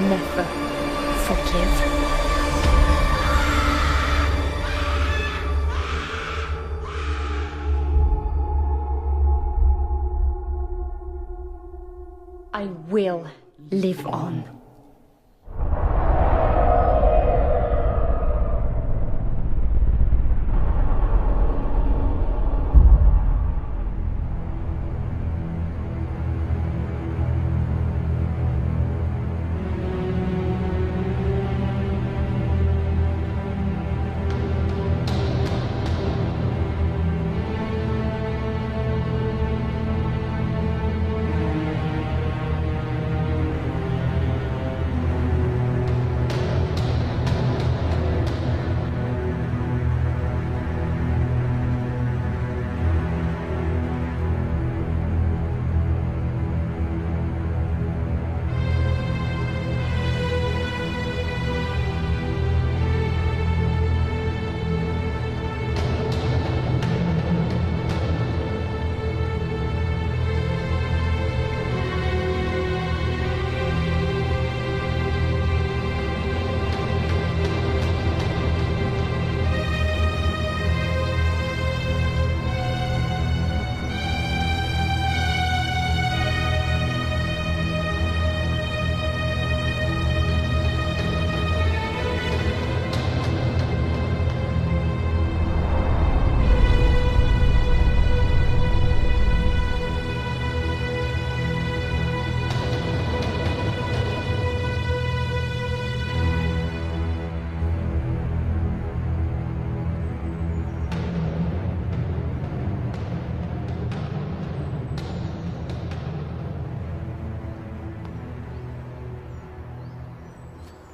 never forgive. I will live on.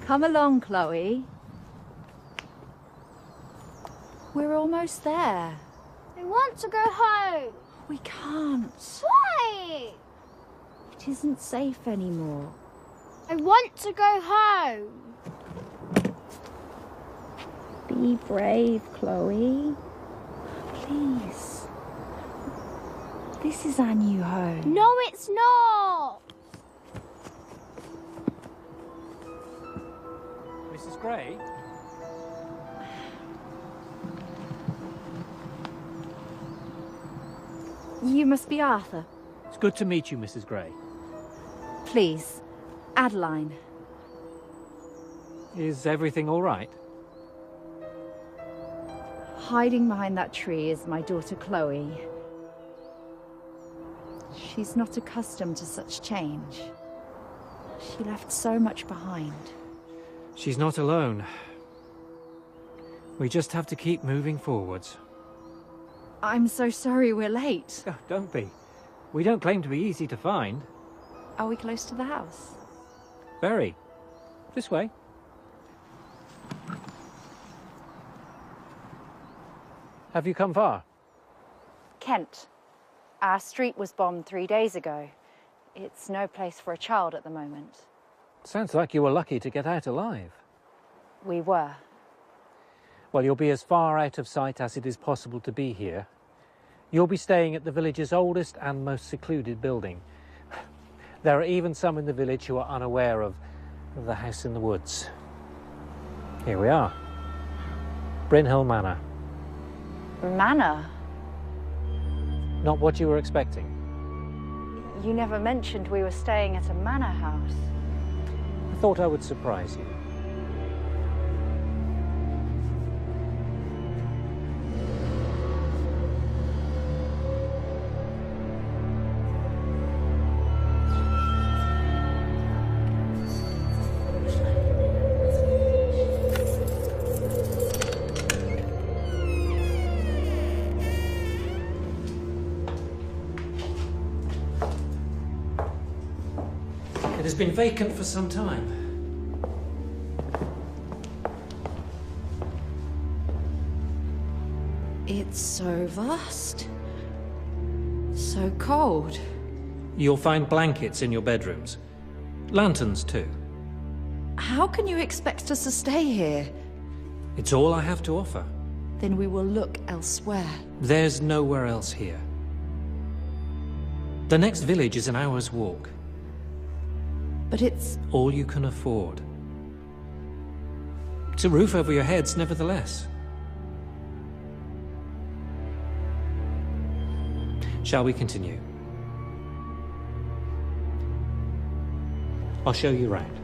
Come along, Chloe. We're almost there. I want to go home. We can't. Why? It isn't safe anymore. I want to go home. Be brave, Chloe. Please. This is our new home. No, it's not. Mrs. Gray? You must be Arthur. It's good to meet you, Mrs. Gray. Please, Adeline. Is everything all right? Hiding behind that tree is my daughter Chloe. She's not accustomed to such change. She left so much behind. She's not alone. We just have to keep moving forwards. I'm so sorry we're late. Oh, don't be. We don't claim to be easy to find. Are we close to the house? Very. This way. Have you come far? Kent. Our street was bombed 3 days ago. It's no place for a child at the moment. Sounds like you were lucky to get out alive. We were. Well, you'll be as far out of sight as it is possible to be here. You'll be staying at the village's oldest and most secluded building. There are even some in the village who are unaware of the house in the woods. Here we are. Brynhill Manor. Manor? Not what you were expecting. You never mentioned we were staying at a manor house. I thought I would surprise you. It has been vacant for some time. It's so vast. So cold. You'll find blankets in your bedrooms. Lanterns too. How can you expect us to stay here? It's all I have to offer. Then we will look elsewhere. There's nowhere else here. The next village is an hour's walk. But it's... all you can afford. It's a roof over your heads, nevertheless. Shall we continue? I'll show you round.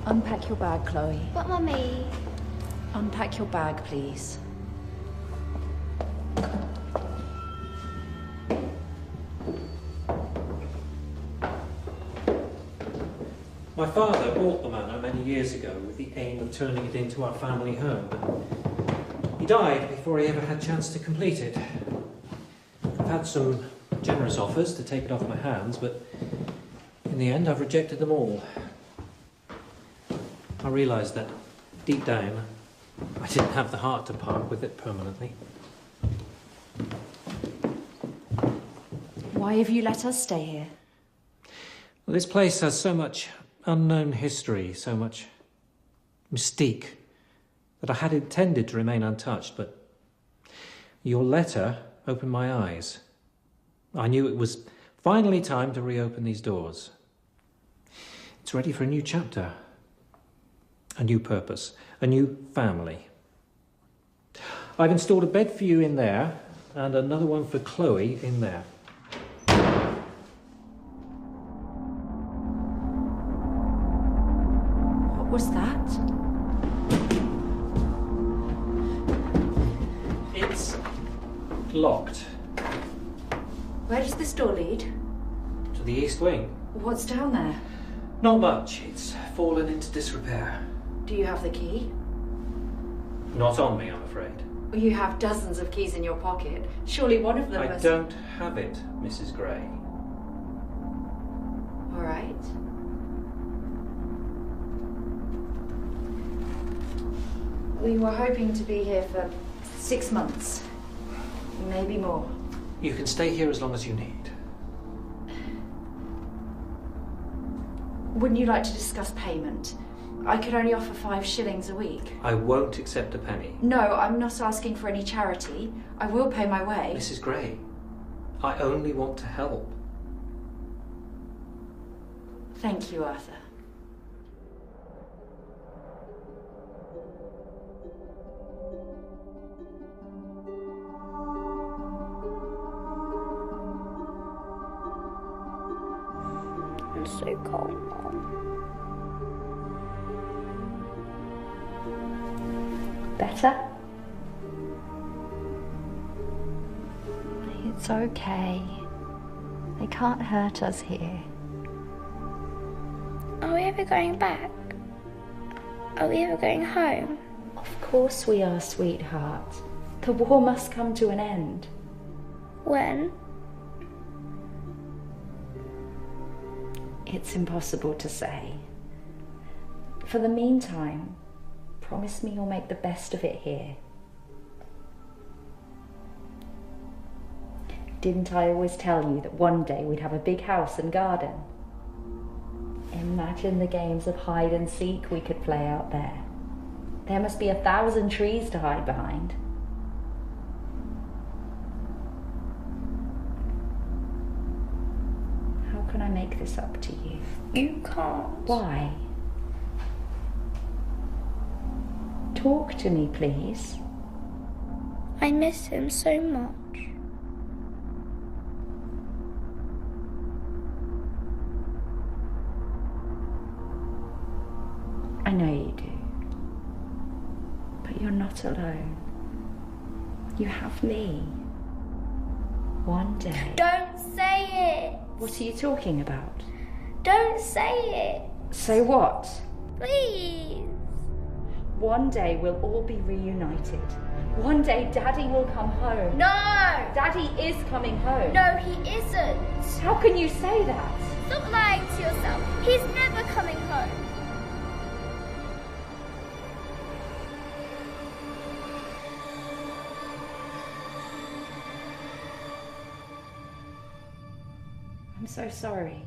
Unpack your bag, Chloe. But Mummy, Unpack your bag, please. My father bought the manor many years ago with the aim of turning it into our family home, but he died before he ever had a chance to complete it. I've had some generous offers to take it off my hands, but in the end I've rejected them all. I realised that deep down I didn't have the heart to part with it permanently. Why have you let us stay here? Well, this place has so much unknown history, so much mystique, that I had intended to remain untouched, but your letter opened my eyes. I knew it was finally time to reopen these doors. It's ready for a new chapter, a new purpose, a new family. I've installed a bed for you in there and another one for Chloe in there. What was that? It's locked. Where does this door lead? To the east wing. What's down there? Not much. It's fallen into disrepair. Do you have the key? Not on me, I'm afraid. You have dozens of keys in your pocket. Surely one of them I was... don't have it, Mrs. Gray. All right. We were hoping to be here for 6 months. Maybe more. You can stay here as long as you need. Wouldn't you like to discuss payment? I could only offer 5 shillings a week. I won't accept a penny. No, I'm not asking for any charity. I will pay my way. Mrs. Gray, I only want to help. Thank you, Arthur. I'm so cold, Mom. Better? It's okay. They can't hurt us here. Are we ever going back? Are we ever going home? Of course we are, sweetheart. The war must come to an end. When? It's impossible to say. For the meantime, promise me you'll make the best of it here. Didn't I always tell you that one day we'd have a big house and garden? Imagine the games of hide and seek we could play out there. There must be 1,000 trees to hide behind. How can I make this up to you? You can't. Why? Talk to me, please. I miss him so much. I know you do. But you're not alone. You have me. One day. Don't say it. What are you talking about? Don't say it. Say what? Please. One day we'll all be reunited. One day Daddy will come home. No. Daddy is coming home. No, he isn't. How can you say that? Stop lying to yourself. He's never coming home. I'm so sorry.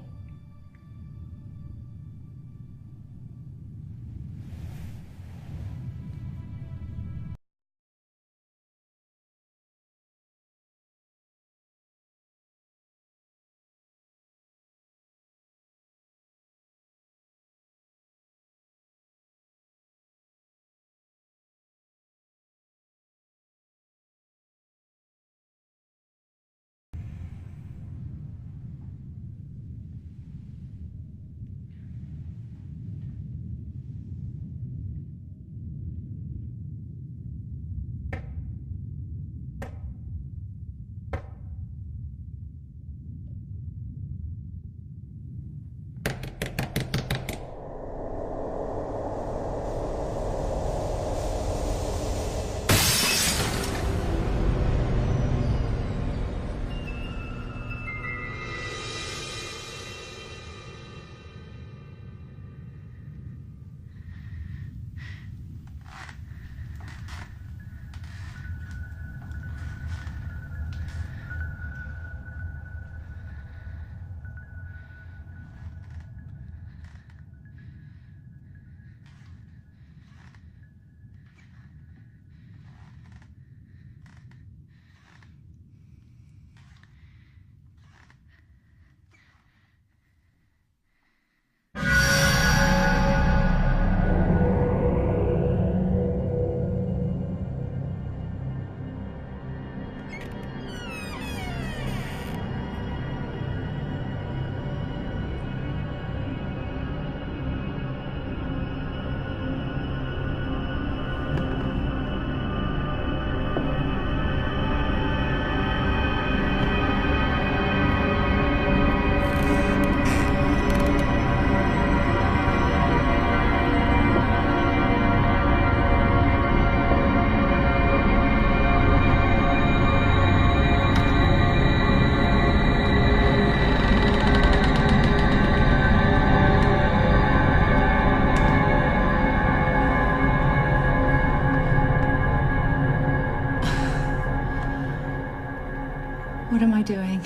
What am I doing?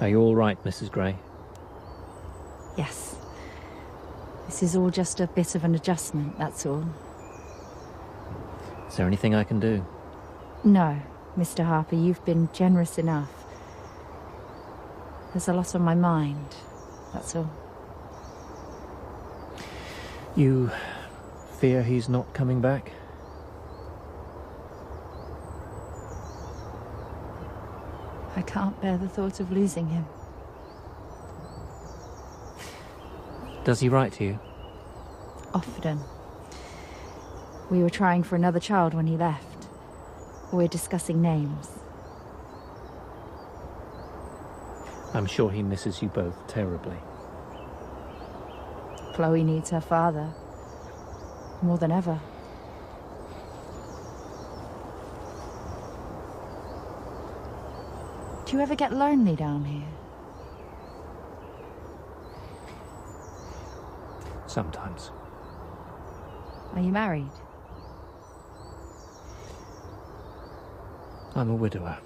Are you all right, Mrs. Gray? Yes. This is all just a bit of an adjustment, that's all. Is there anything I can do? No, Mr. Harper, you've been generous enough. There's a lot on my mind, that's all. You fear he's not coming back? I can't bear the thought of losing him. Does he write to you? Often. We were trying for another child when he left. We're discussing names. I'm sure he misses you both terribly. Chloe needs her father. More than ever. Do you ever get lonely down here? Sometimes. Are you married? I'm a widower.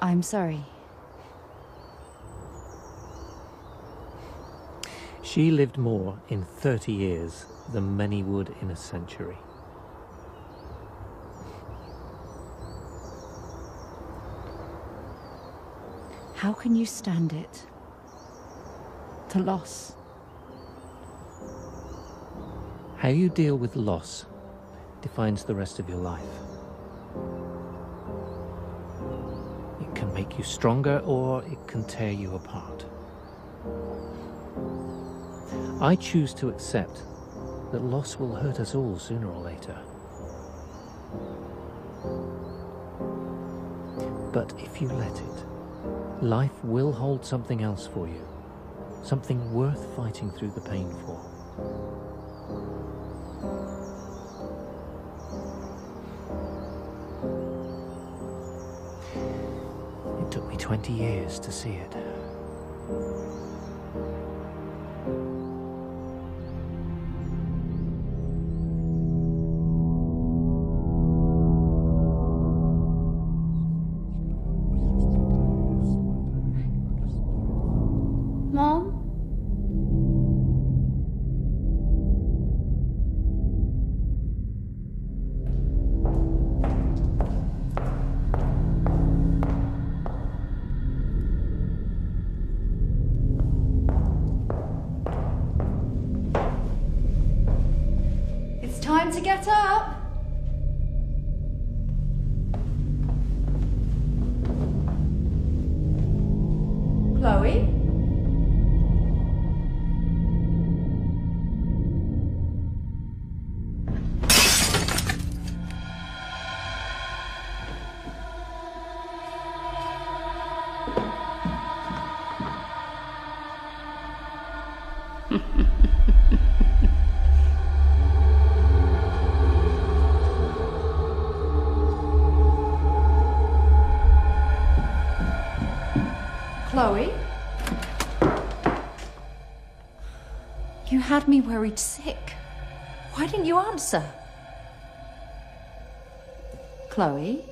I'm sorry. She lived more in 30 years than many would in a century. How can you stand it? The loss. How you deal with loss defines the rest of your life. It can make you stronger or it can tear you apart. I choose to accept that loss will hurt us all sooner or later. But if you let it, life will hold something else for you, something worth fighting through the pain for. It took me 20 years to see it. Mom? It's time to get up. Chloe? Chloe? You had me worried sick. Why didn't you answer? Chloe?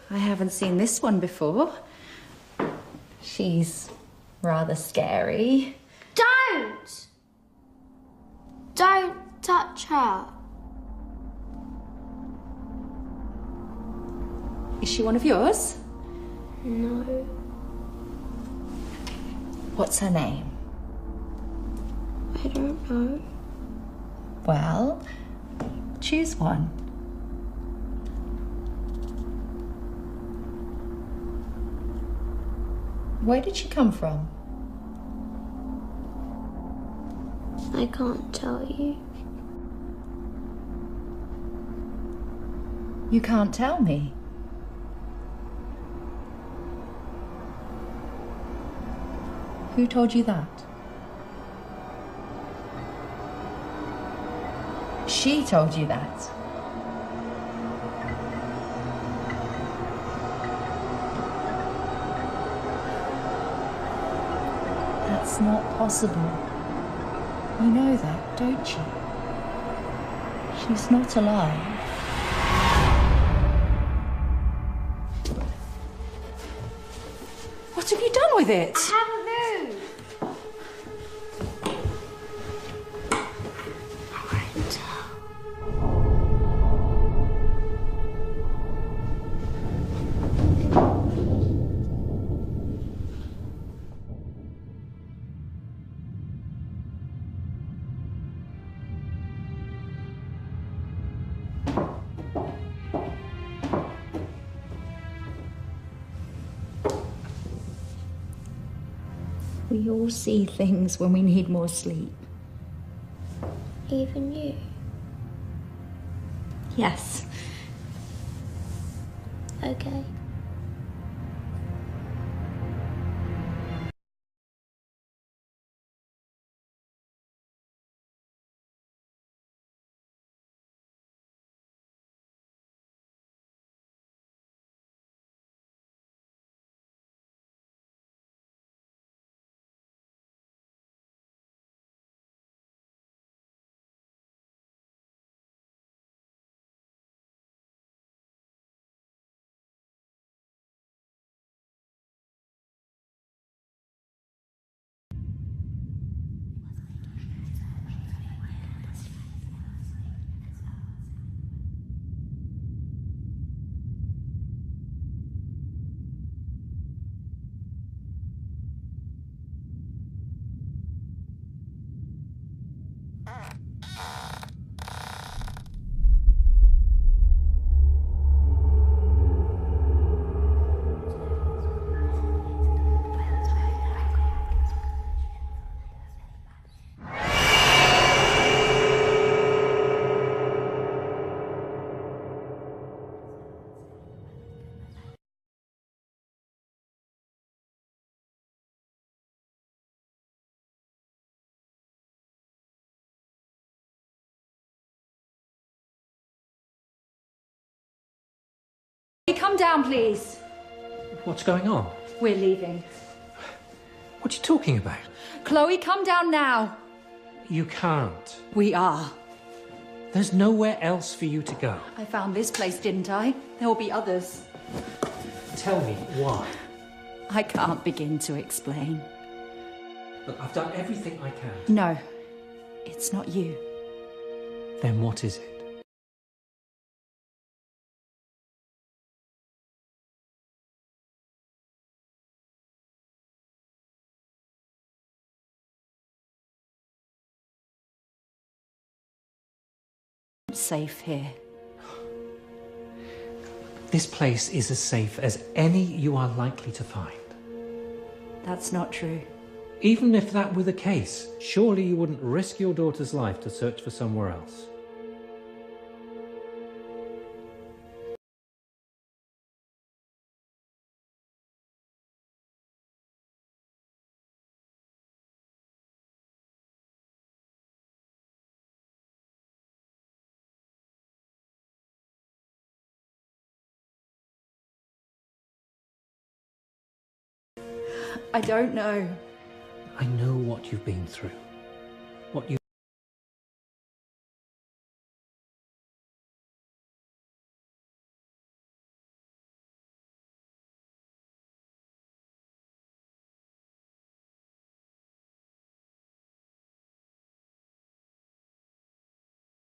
I haven't seen this one before. She's rather scary. Don't! Don't touch her. Is she one of yours? No. What's her name? I don't know. Well, choose one. Where did she come from? I can't tell you. You can't tell me. Who told you that? She told you that. That's not possible. You know that, don't you? She's not alive. What have you done with it? I haven't moved. We all see things when we need more sleep. Even you. Yes. Okay. Come down, please. What's going on? We're leaving. What are you talking about? Chloe, come down now. You can't. We are. There's nowhere else for you to go. I found this place, didn't I? There will be others. Tell me why. I can't begin to explain. Look, I've done everything I can. No, it's not you. Then what is it? Safe here. This place is as safe as any you are likely to find. That's not true. Even if that were the case, surely you wouldn't risk your daughter's life to search for somewhere else. I don't know. I know what you've been through. What you...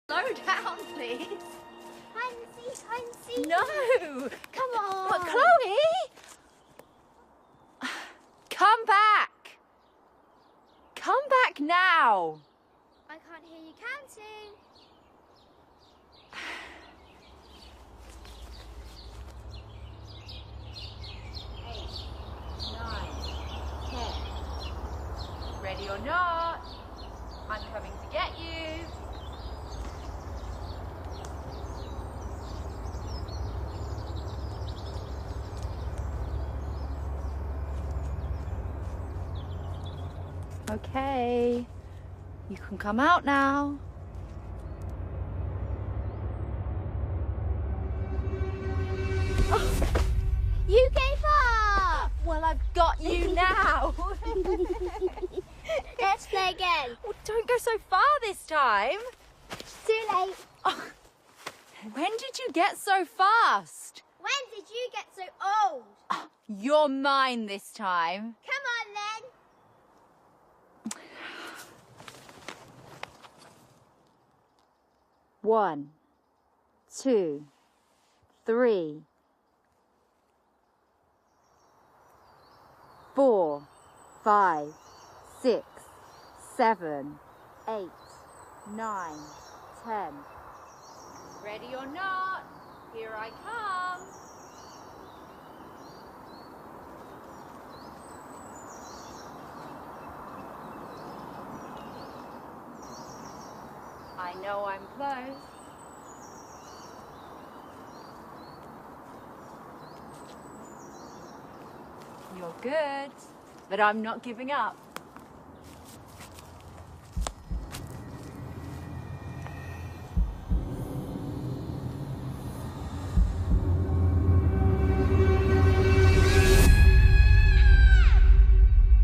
Slow down, please. Hide No! Come on. But Chloe! Come back! Come back now! I can't hear you counting. Ready or not, I'm coming to get you. Okay. You can come out now. You gave up! Well, I've got you now. Let's play again. Well, don't go so far this time. Too late. When did you get so fast? When did you get so old? You're mine this time. Come on then. 1, 2, 3, 4, 5, 6, 7, 8, 9, 10. Ready or not, here I come. I know I'm close. You're good, but I'm not giving up.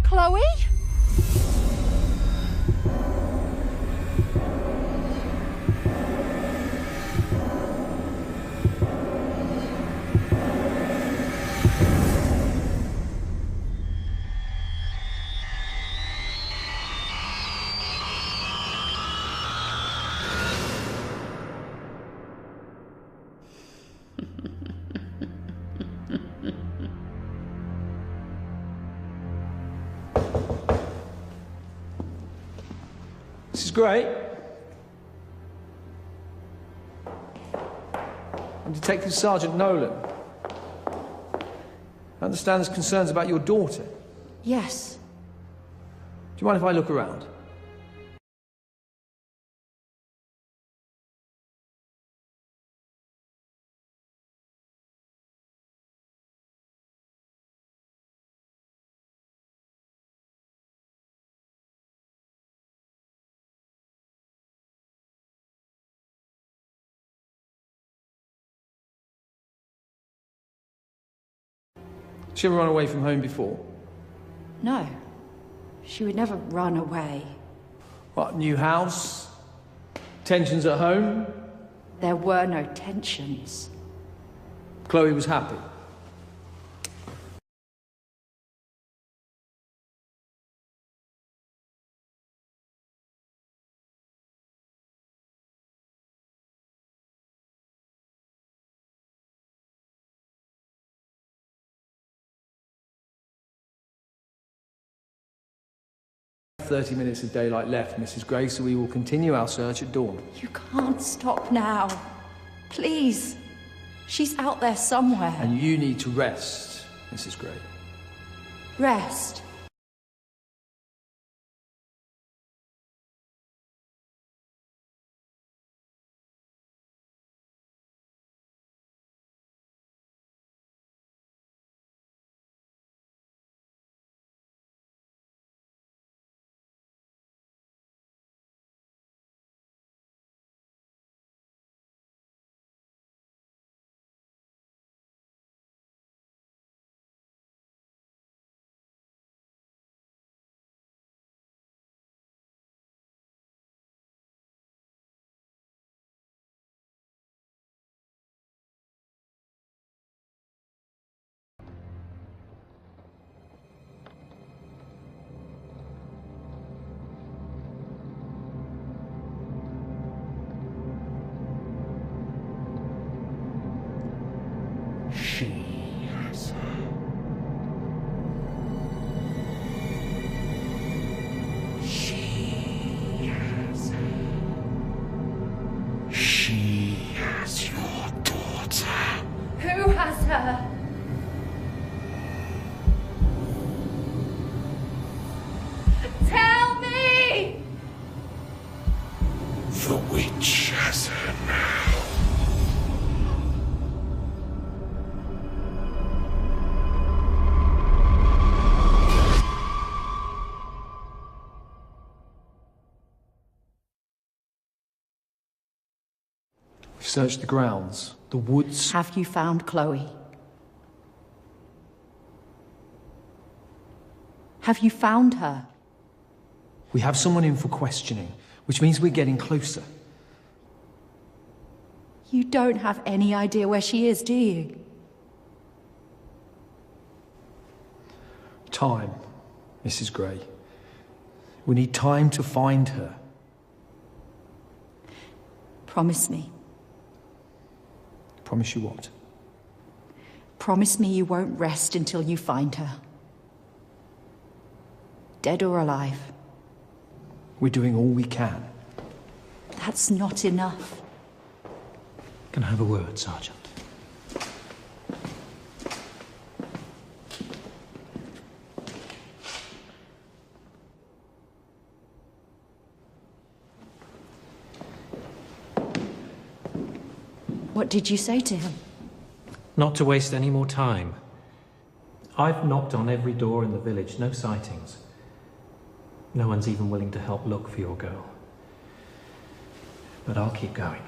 Chloe? This is great. I'm Detective Sergeant Nolan. I understand there's concerns about your daughter. Yes. Do you mind if I look around? She ever run away from home before? No. She would never run away. What, new house? Tensions at home? There were no tensions. Chloe was happy. "30 minutes of daylight left, Mrs. Gray, so we will continue our search at dawn." You can't stop now. Please. She's out there somewhere. And you need to rest, Mrs. Gray. Rest. Who has her? Tell me! The witch has her now. searched the grounds, the woods. Have you found Chloe? Have you found her? We have someone in for questioning, which means we're getting closer. You don't have any idea where she is, do you? Time, Mrs. Gray. We need time to find her. Promise me. Promise you what? Promise me you won't rest until you find her. Dead or alive. We're doing all we can. That's not enough. Can I have a word, Sergeant? What did you say to him? Not to waste any more time. I've knocked on every door in the village, no sightings. No one's even willing to help look for your girl. But I'll keep going.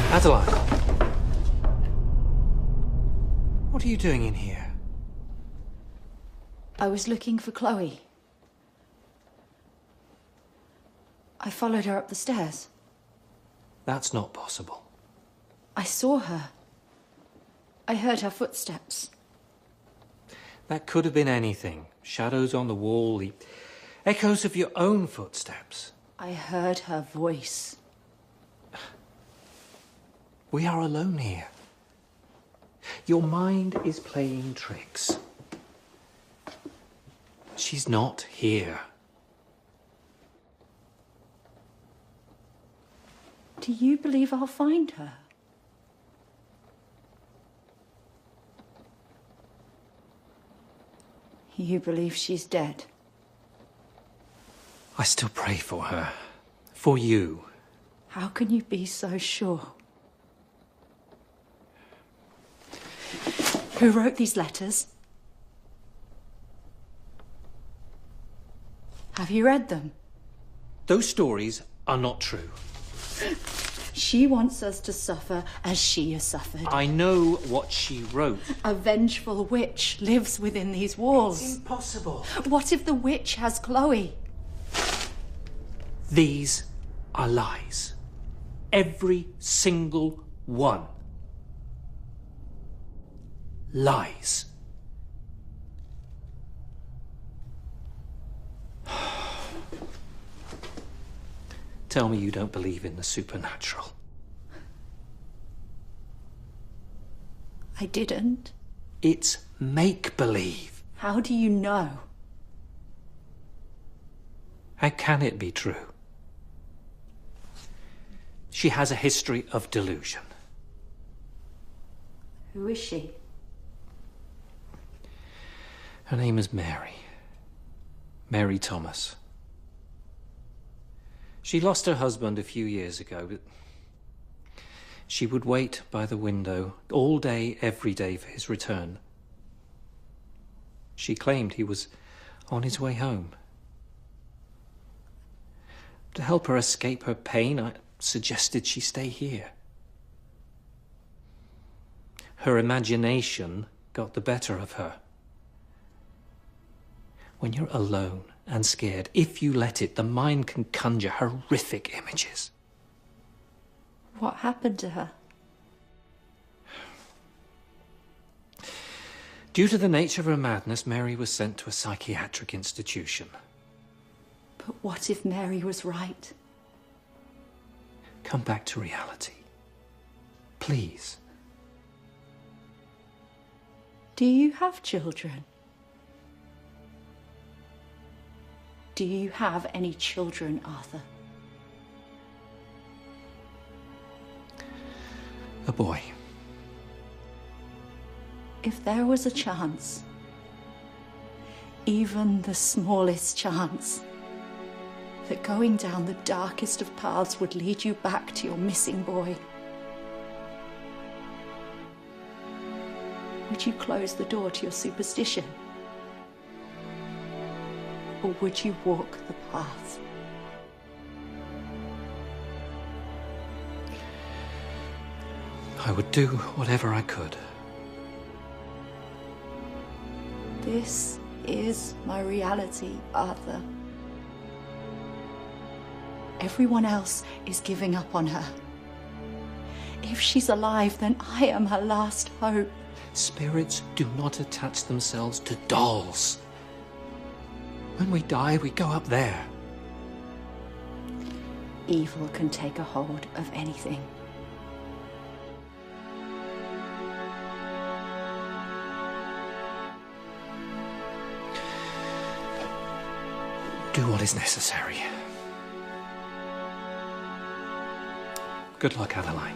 Adeline. What are you doing in here? I was looking for Chloe. I followed her up the stairs. That's not possible. I saw her. I heard her footsteps. That could have been anything. Shadows on the wall, the echoes of your own footsteps. I heard her voice. We are alone here. Your mind is playing tricks. She's not here. Do you believe I'll find her? You believe she's dead? I still pray for her. For you. How can you be so sure? Who wrote these letters? Have you read them? Those stories are not true. She wants us to suffer as she has suffered. I know what she wrote. A vengeful witch lives within these walls. It's impossible. What if the witch has Chloe? These are lies. Every single one. Lies. Tell me you don't believe in the supernatural. I didn't. It's make-believe. How do you know? How can it be true? She has a history of delusion. Who is she? Her name is Mary. Mary Thomas. She lost her husband a few years ago, but she would wait by the window all day, every day for his return. She claimed he was on his way home. To help her escape her pain, I suggested she stay here. Her imagination got the better of her. When you're alone and scared, if you let it, the mind can conjure horrific images. What happened to her? Due to the nature of her madness, Mary was sent to a psychiatric institution. But what if Mary was right? Come back to reality. Please. Do you have children? Do you have any children, Arthur? A boy. If there was a chance, even the smallest chance, that going down the darkest of paths would lead you back to your missing boy, would you close the door to your superstition? Or would you walk the path? I would do whatever I could. This is my reality, Arthur. Everyone else is giving up on her. If she's alive, then I am her last hope. Spirits do not attach themselves to dolls. When we die, we go up there. Evil can take a hold of anything. Do what is necessary. Good luck, Adeline.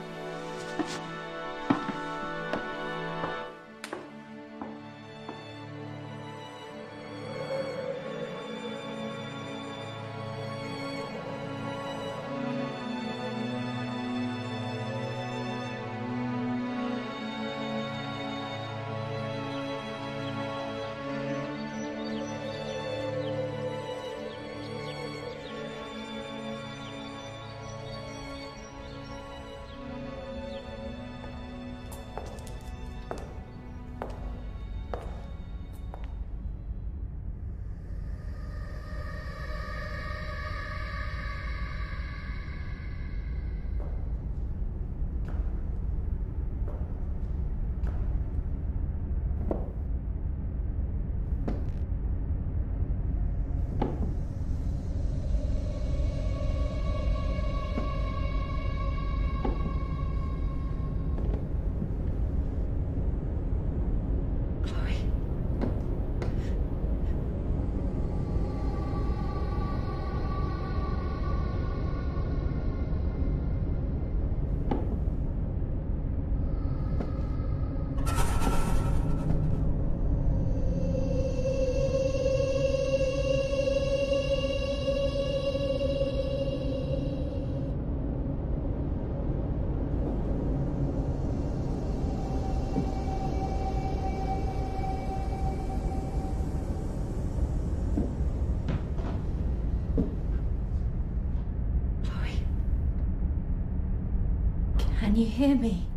Can you hear me?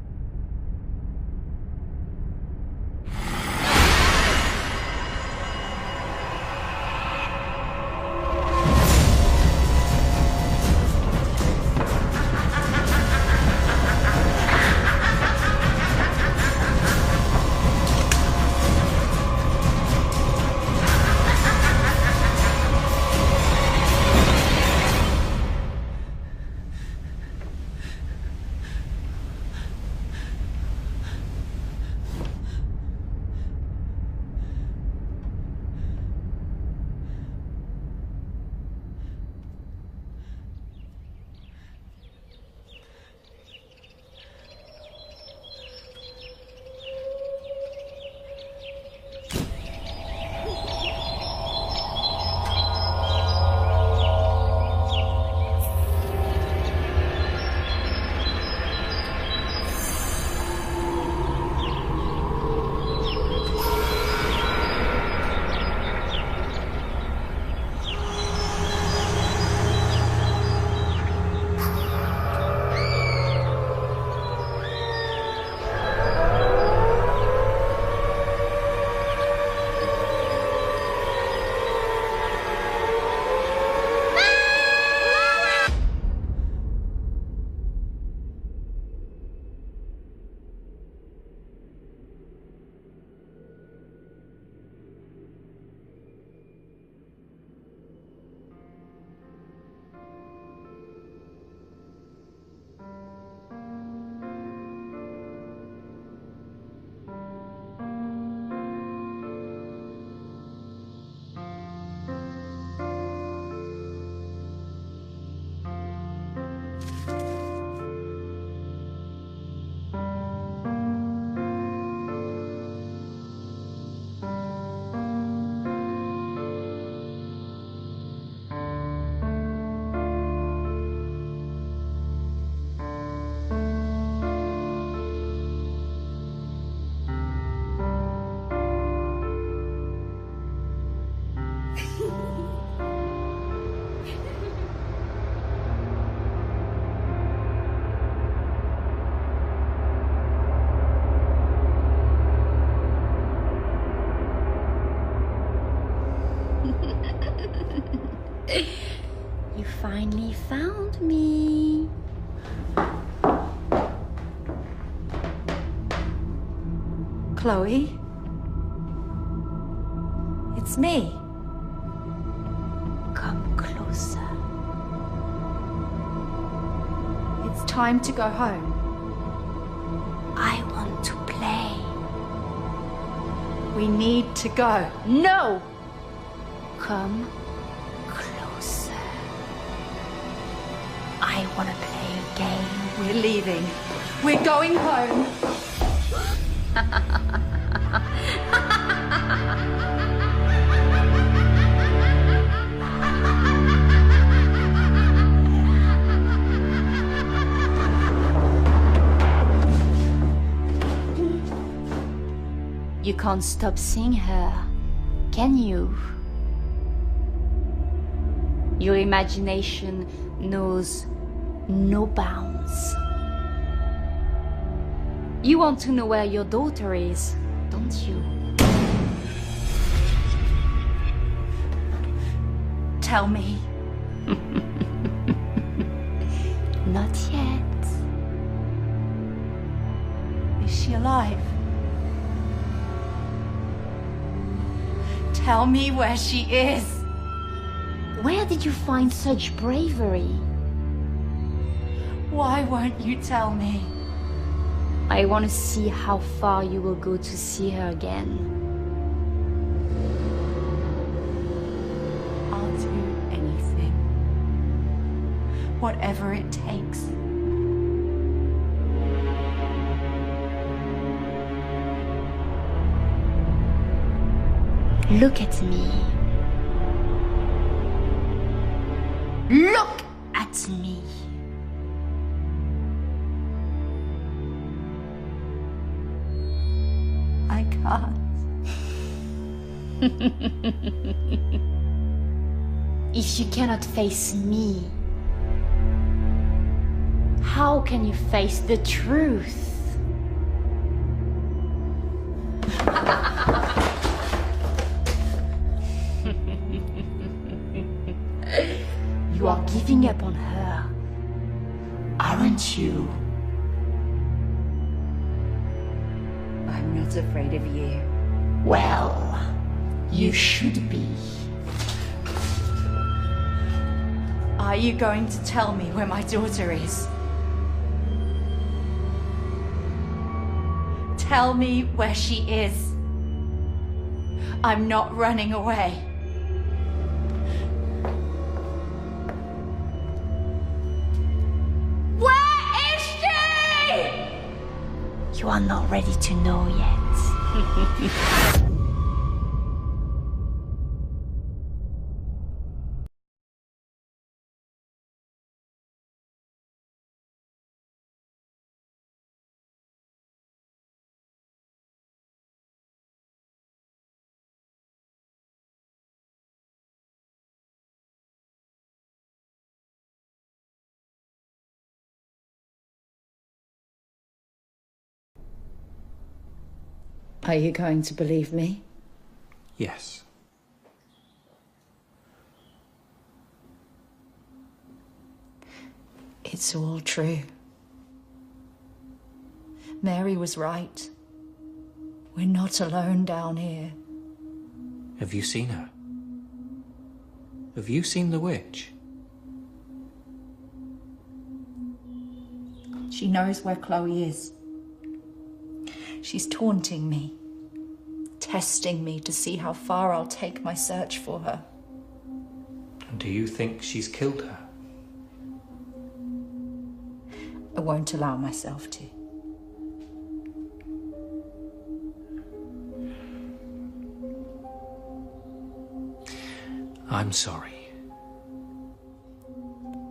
You finally found me. Chloe? It's me. Come closer. It's time to go home. I want to play. We need to go. No! Come closer. I want to play a game. We're leaving. We're going home. You can't stop seeing her, can you? Your imagination knows no bounds. You want to know where your daughter is, don't you? Tell me. Not yet. Is she alive? Tell me where she is. Where did you find such bravery? Why won't you tell me? I want to see how far you will go to see her again. I'll do anything. Whatever it takes. Look at me. Look at me. I can't. If you cannot face me, How can you face the truth? You are giving up on her, aren't you? I'm not afraid of you. Well, you should be. Are you going to tell me where my daughter is? Tell me where she is. I'm not running away. Where is she? You are not ready to know yet. Are you going to believe me? Yes. It's all true. Mary was right. We're not alone down here. Have you seen her? Have you seen the witch? She knows where Chloe is. She's taunting me, testing me to see how far I'll take my search for her. And do you think she's killed her? I won't allow myself to. I'm sorry.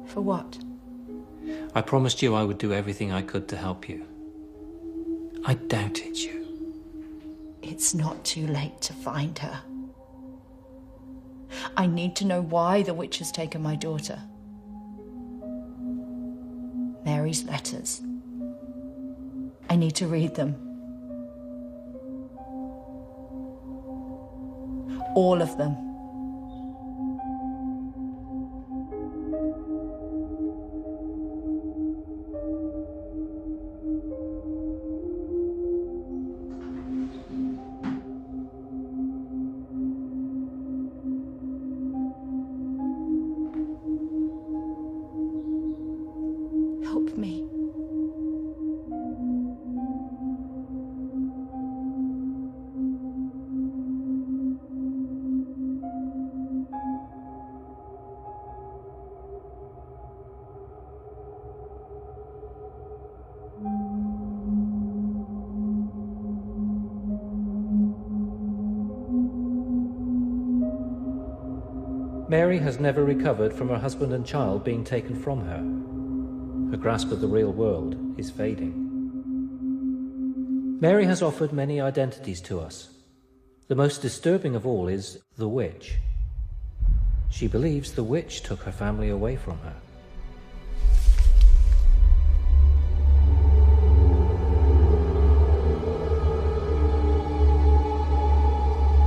For what? I promised you I would do everything I could to help you. I doubted you. It's not too late to find her. I need to know why the witch has taken my daughter. Mary's letters. I need to read them. All of them. Help me. Mary has never recovered from her husband and child being taken from her. Her grasp of the real world is fading. Mary has offered many identities to us. The most disturbing of all is the witch. She believes the witch took her family away from her.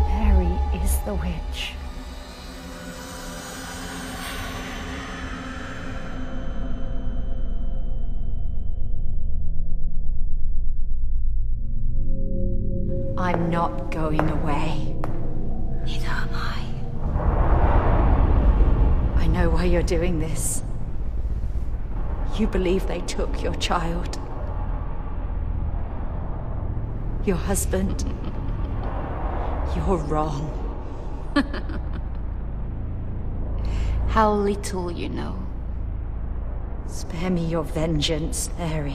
Mary is the witch. I'm not going away. Neither am I. I know why you're doing this. You believe they took your child. Your husband. You're wrong. How little you know. Spare me your vengeance, Mary.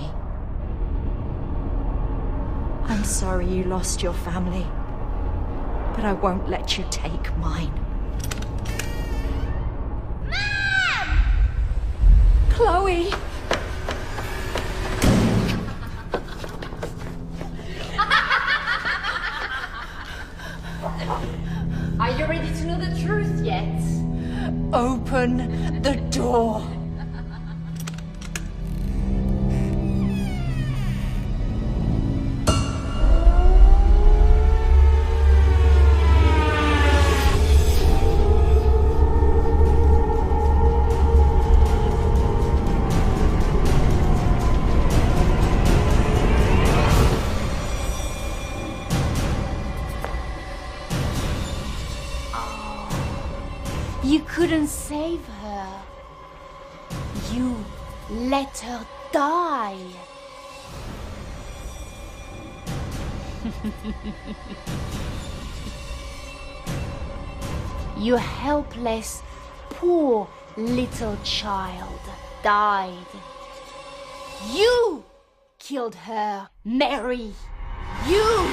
I'm sorry you lost your family, but I won't let you take mine. Mom! Chloe! Are you ready to know the truth yet? Open the door. You couldn't save her. You let her die. Your helpless, poor little child died. You killed her, Mary. You!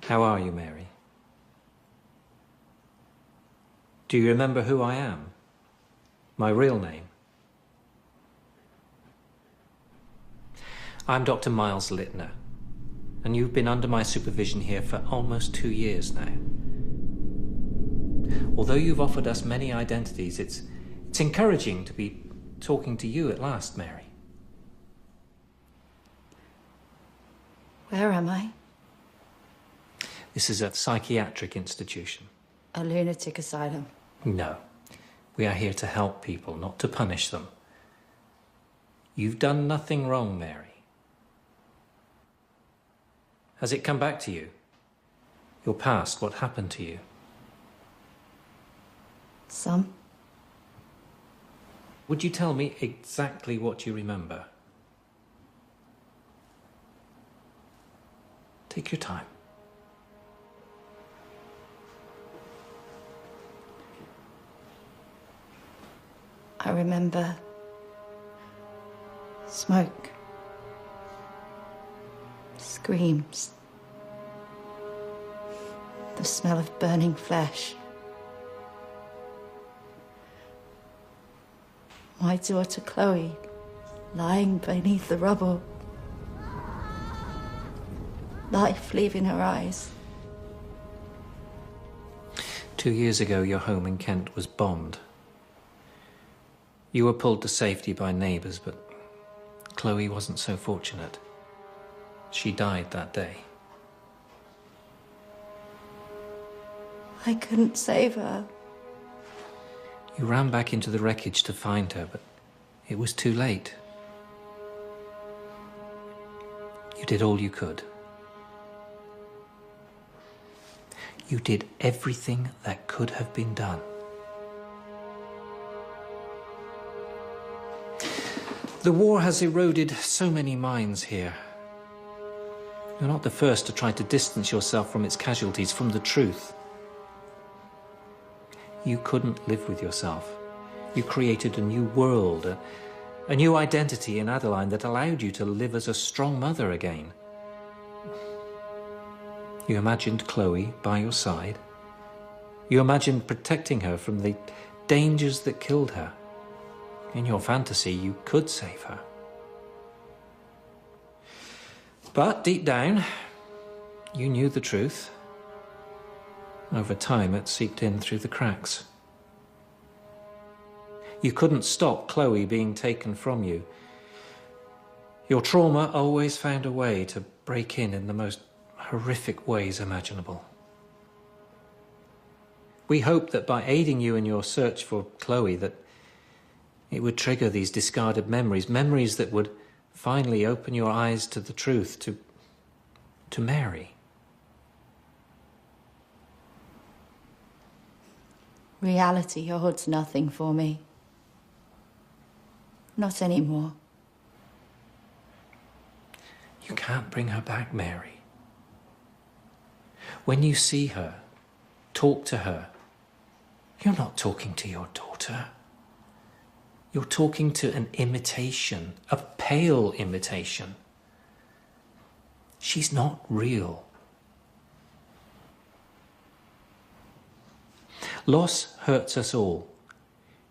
How are you, Mary? Do you remember who I am? My real name? I'm Dr. Miles Littner, and you've been under my supervision here for almost 2 years now. Although you've offered us many identities, it's encouraging to be talking to you at last, Mary. Where am I? This is a psychiatric institution. A lunatic asylum. No. We are here to help people, not to punish them. You've done nothing wrong, Mary. Has it come back to you? Your past, what happened to you? Some. Would you tell me exactly what you remember? Take your time. I remember smoke, screams, the smell of burning flesh. My daughter Chloe lying beneath the rubble, life leaving her eyes. 2 years ago, your home in Kent was bombed. You were pulled to safety by neighbours, but Chloe wasn't so fortunate. She died that day. I couldn't save her. You ran back into the wreckage to find her, but it was too late. You did all you could. You did everything that could have been done. The war has eroded so many minds here. You're not the first to try to distance yourself from its casualties, from the truth. You couldn't live with yourself. You created a new world, a new identity in Adeline that allowed you to live as a strong mother again. You imagined Chloe by your side. You imagined protecting her from the dangers that killed her. In your fantasy, you could save her. But deep down, you knew the truth. Over time, it seeped in through the cracks. You couldn't stop Chloe being taken from you. Your trauma always found a way to break in the most horrific ways imaginable. We hoped that by aiding you in your search for Chloe, that it would trigger these discarded memories, memories that would finally open your eyes to the truth, to to Mary. Reality holds nothing for me. Not anymore. You can't bring her back, Mary. When you see her, talk to her, you're not talking to your daughter. You're talking to an imitation, a pale imitation. She's not real. Loss hurts us all.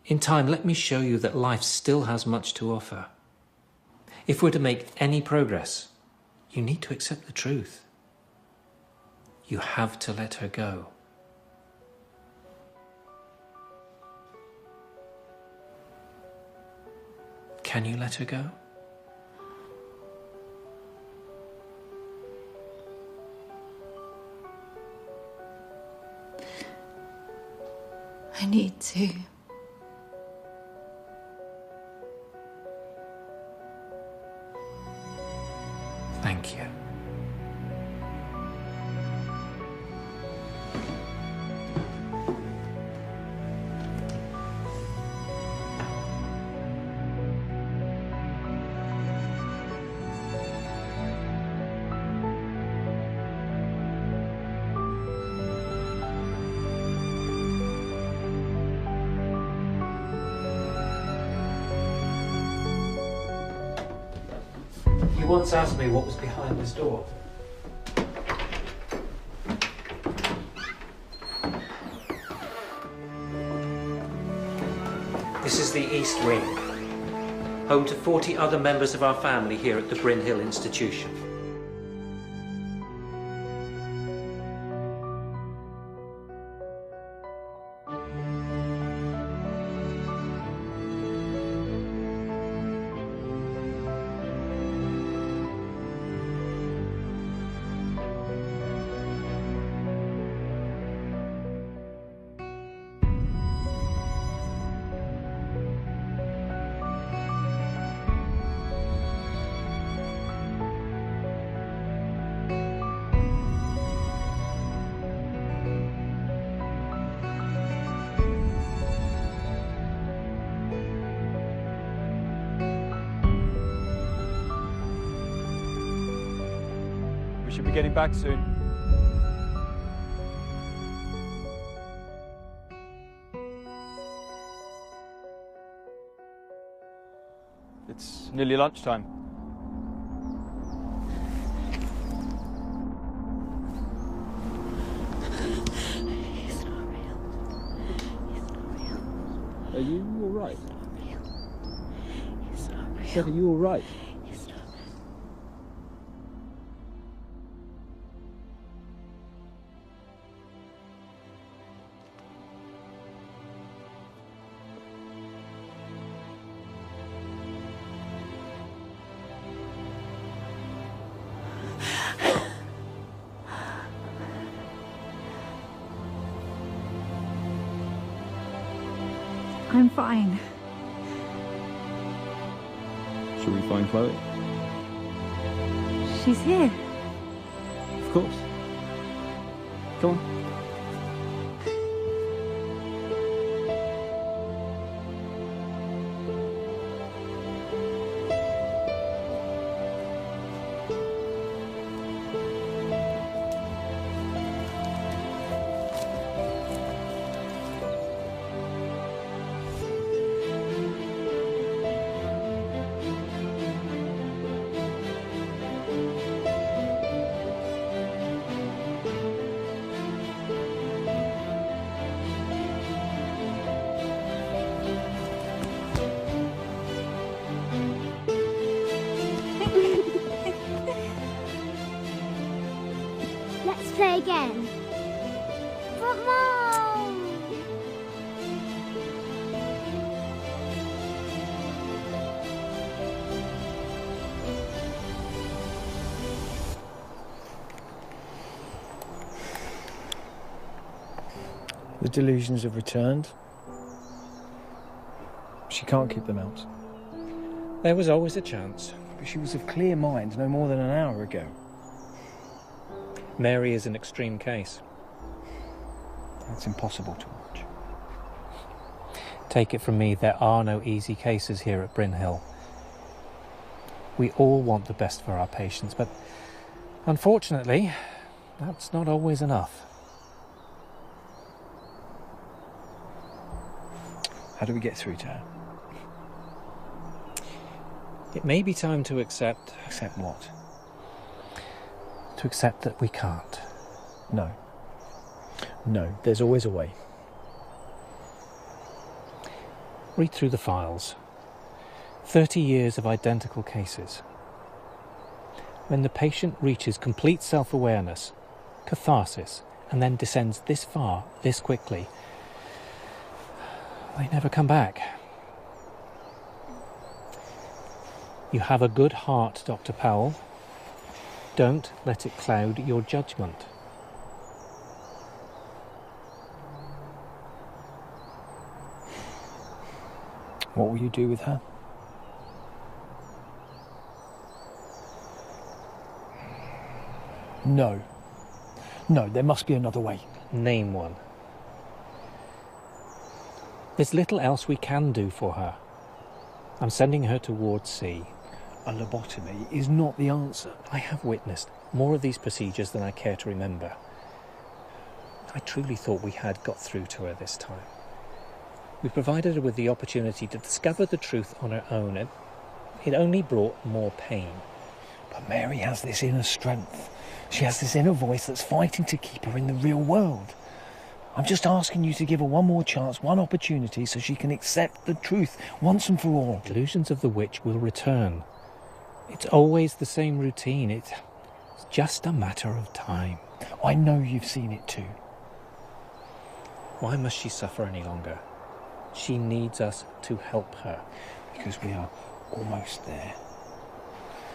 In time, let me show you that life still has much to offer. If we're to make any progress, you need to accept the truth. You have to let her go. Can you let her go? I need to. Thank you. You once asked me what was behind this door. This is the East Wing, home to 40 other members of our family here at the Bryn Hill Institution. We should be getting back soon. It's nearly lunchtime. He's not real. He's not real. Are you all right? He's not real. He's not real. Said, are you all right? He's not. I'm fine. Should we find Chloe? She's here. Of course. Come on. Let's play again. But Mom! The delusions have returned. She can't keep them out. There was always a chance. But she was of clear mind no more than an hour ago. Mary is an extreme case. It's impossible to watch. Take it from me, there are no easy cases here at Bryn Hill. We all want the best for our patients, but unfortunately, that's not always enough. How do we get through to her? It may be time to accept... Accept what? To accept that we can't. No. No, there's always a way. Read through the files. 30 years of identical cases. When the patient reaches complete self-awareness, catharsis, and then descends this far, this quickly, they never come back. You have a good heart, Dr. Powell. Don't let it cloud your judgment. What will you do with her? No. No, there must be another way. Name one. There's little else we can do for her. I'm sending her towards sea. A lobotomy is not the answer. I have witnessed more of these procedures than I care to remember. I truly thought we had got through to her this time. We provided her with the opportunity to discover the truth on her own, and it only brought more pain. But Mary has this inner strength. She has this inner voice that's fighting to keep her in the real world. I'm just asking you to give her one more chance, one opportunity, so she can accept the truth once and for all. Delusions of the witch will return. It's always the same routine. It's just a matter of time. I know you've seen it too. Why must she suffer any longer? She needs us to help her. Because we are almost there.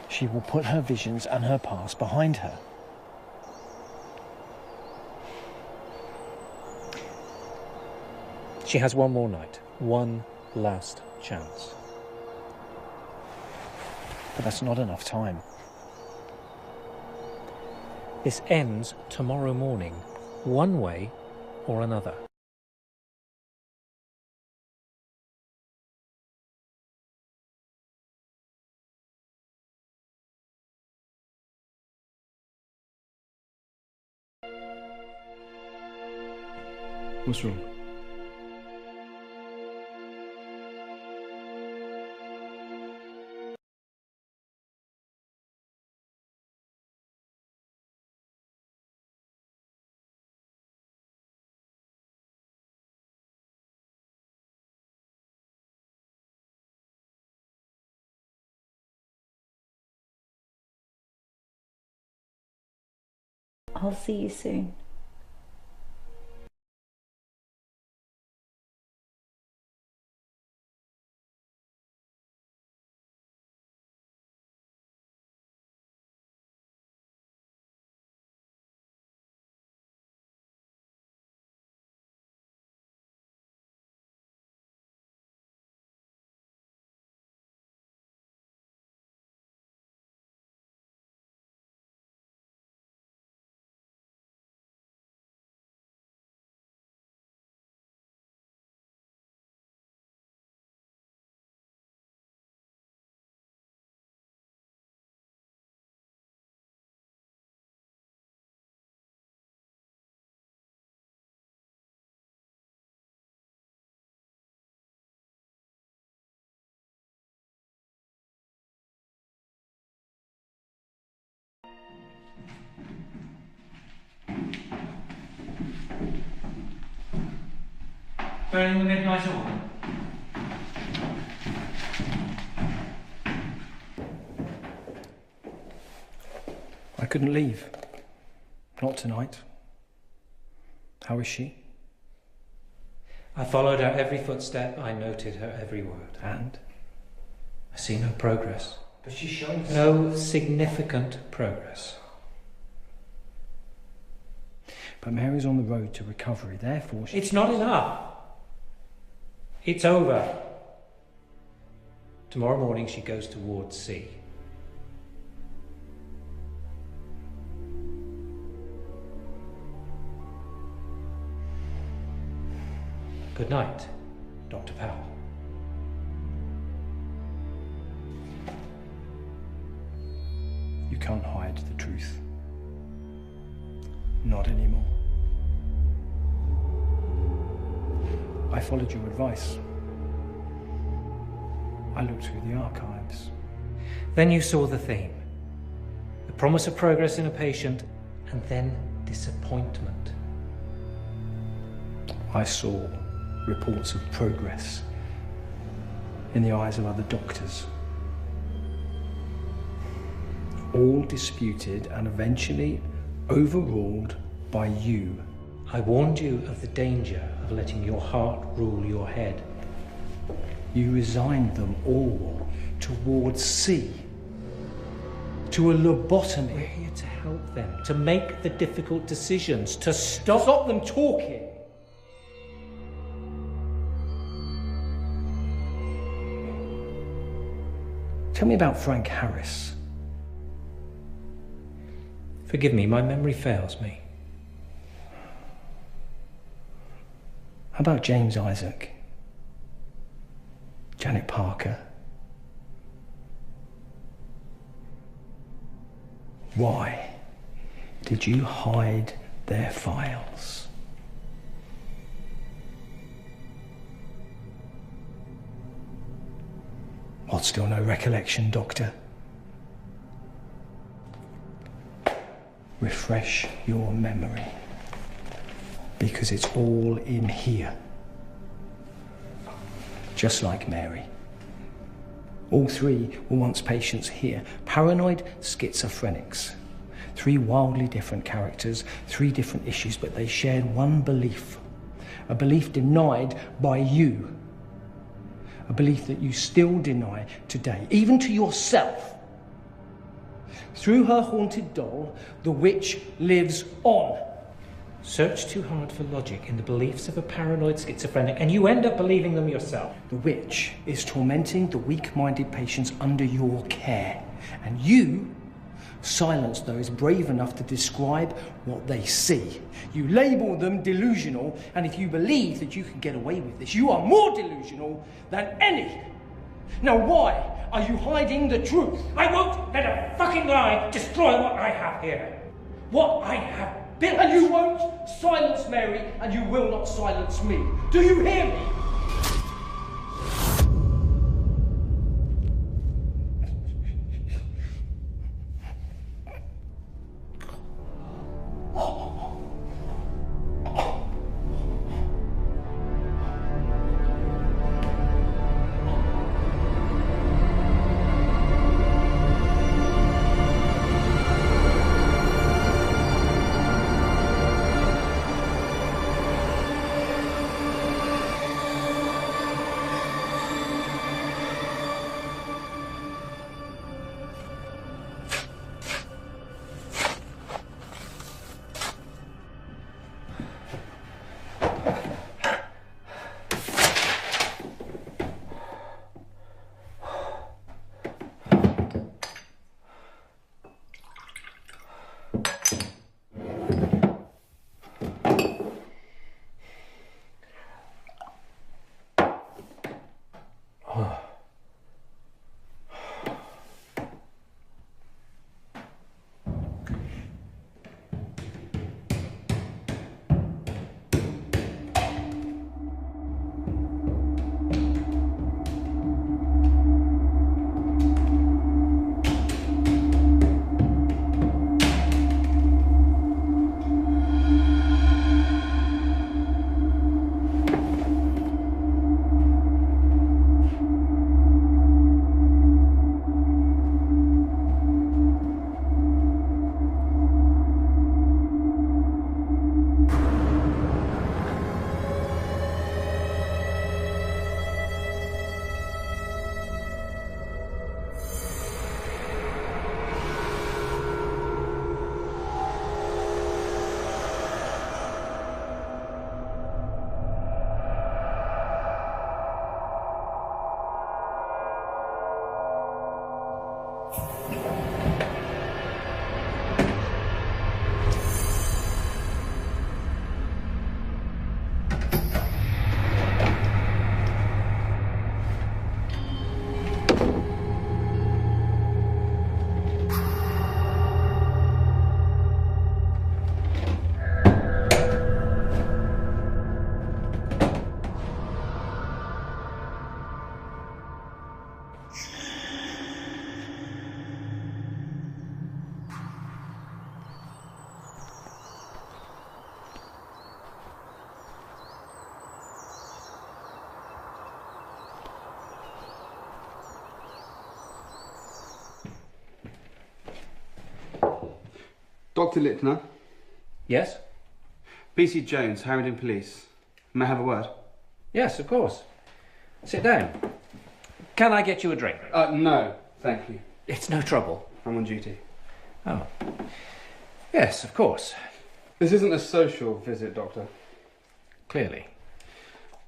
She will put her visions and her past behind her. She has one more night, one last chance. But that's not enough time. This ends tomorrow morning, one way or another. What's wrong? I'll see you soon. Burning the midnight oil. I couldn't leave. Not tonight. How is she? I followed her every footstep, I noted her every word. And? I see no progress. But she's showing no significant progress. But Mary's on the road to recovery, therefore she... It's not enough. It's over. Tomorrow morning she goes towards sea. Good night, Dr. Powell. You can't hide the truth. Not anymore. I followed your advice. I looked through the archives. Then you saw the theme. The promise of progress in a patient, and then disappointment. I saw reports of progress in the eyes of other doctors. All disputed and eventually overruled by you. I warned you of the danger of letting your heart rule your head. You resigned them all towards C, to a lobotomy. We're here to help them, to make the difficult decisions, to stop them talking. Tell me about Frank Harris. Forgive me, my memory fails me. How about James Isaac? Janet Parker? Why did you hide their files? What, still no recollection, Doctor? Refresh your memory, because it's all in here. Just like Mary. All three were once patients here, paranoid schizophrenics. Three wildly different characters, three different issues, but they shared one belief. A belief denied by you. A belief that you still deny today, even to yourself. Through her haunted doll, the witch lives on. Search too hard for logic in the beliefs of a paranoid schizophrenic, and you end up believing them yourself. The witch is tormenting the weak-minded patients under your care, and you silence those brave enough to describe what they see. You label them delusional, and if you believe that you can get away with this, you are more delusional than any. Now why are you hiding the truth? I won't let a fucking lie destroy what I have here. What I have built. And you won't silence Mary, and you will not silence me. Do you hear me? Dr. Littner. Yes? PC Jones, Harrington Police. May I have a word? Yes, of course. Sit down. Can I get you a drink? No, thank you. It's no trouble. I'm on duty. Oh. Yes, of course. This isn't a social visit, Doctor. Clearly.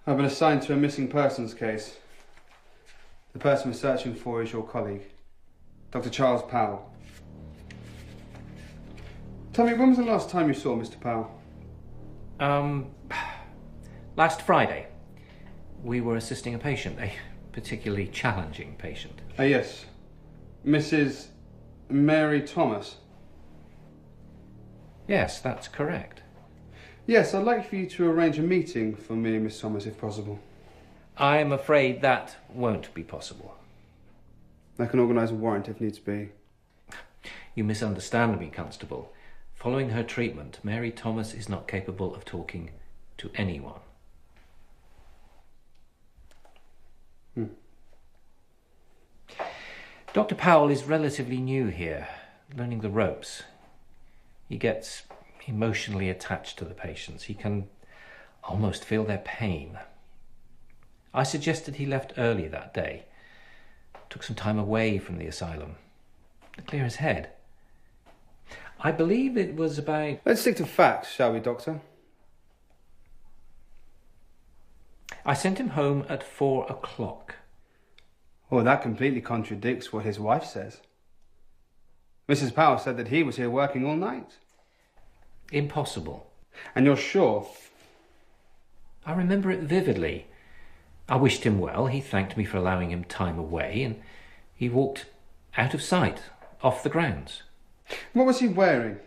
I've been assigned to a missing persons case. The person we're searching for is your colleague, Dr. Charles Powell. Tell me, when was the last time you saw Mr. Powell? Last Friday. We were assisting a patient, a particularly challenging patient. Yes. Mrs. Mary Thomas. Yes, that's correct. Yes, I'd like for you to arrange a meeting for me and Miss Thomas, if possible. I'm afraid that won't be possible. I can organise a warrant if needs be. You misunderstand me, Constable. Following her treatment, Mary Thomas is not capable of talking to anyone. Dr. Powell is relatively new here, learning the ropes. He gets emotionally attached to the patients. He can almost feel their pain. I suggested he left early that day. Took some time away from the asylum to clear his head. I believe it was about... Let's stick to facts, shall we, Doctor? I sent him home at 4 o'clock. Oh, that completely contradicts what his wife says. Mrs. Powell said that he was here working all night. Impossible. And you're sure? I remember it vividly. I wished him well. He thanked me for allowing him time away, and he walked out of sight, off the grounds. What was he wearing?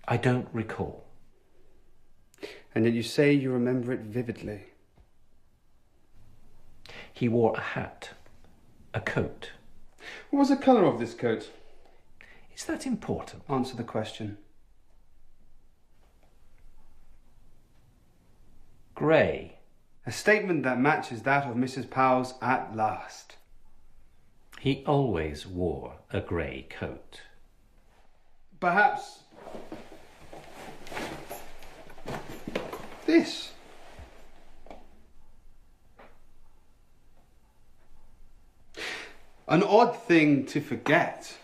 I don't recall. And yet you say you remember it vividly. He wore a hat, a coat. What was the colour of this coat? Is that important? Answer the question. Grey. A statement that matches that of Mrs. Powell's at last. He always wore a grey coat. Perhaps... this. An odd thing to forget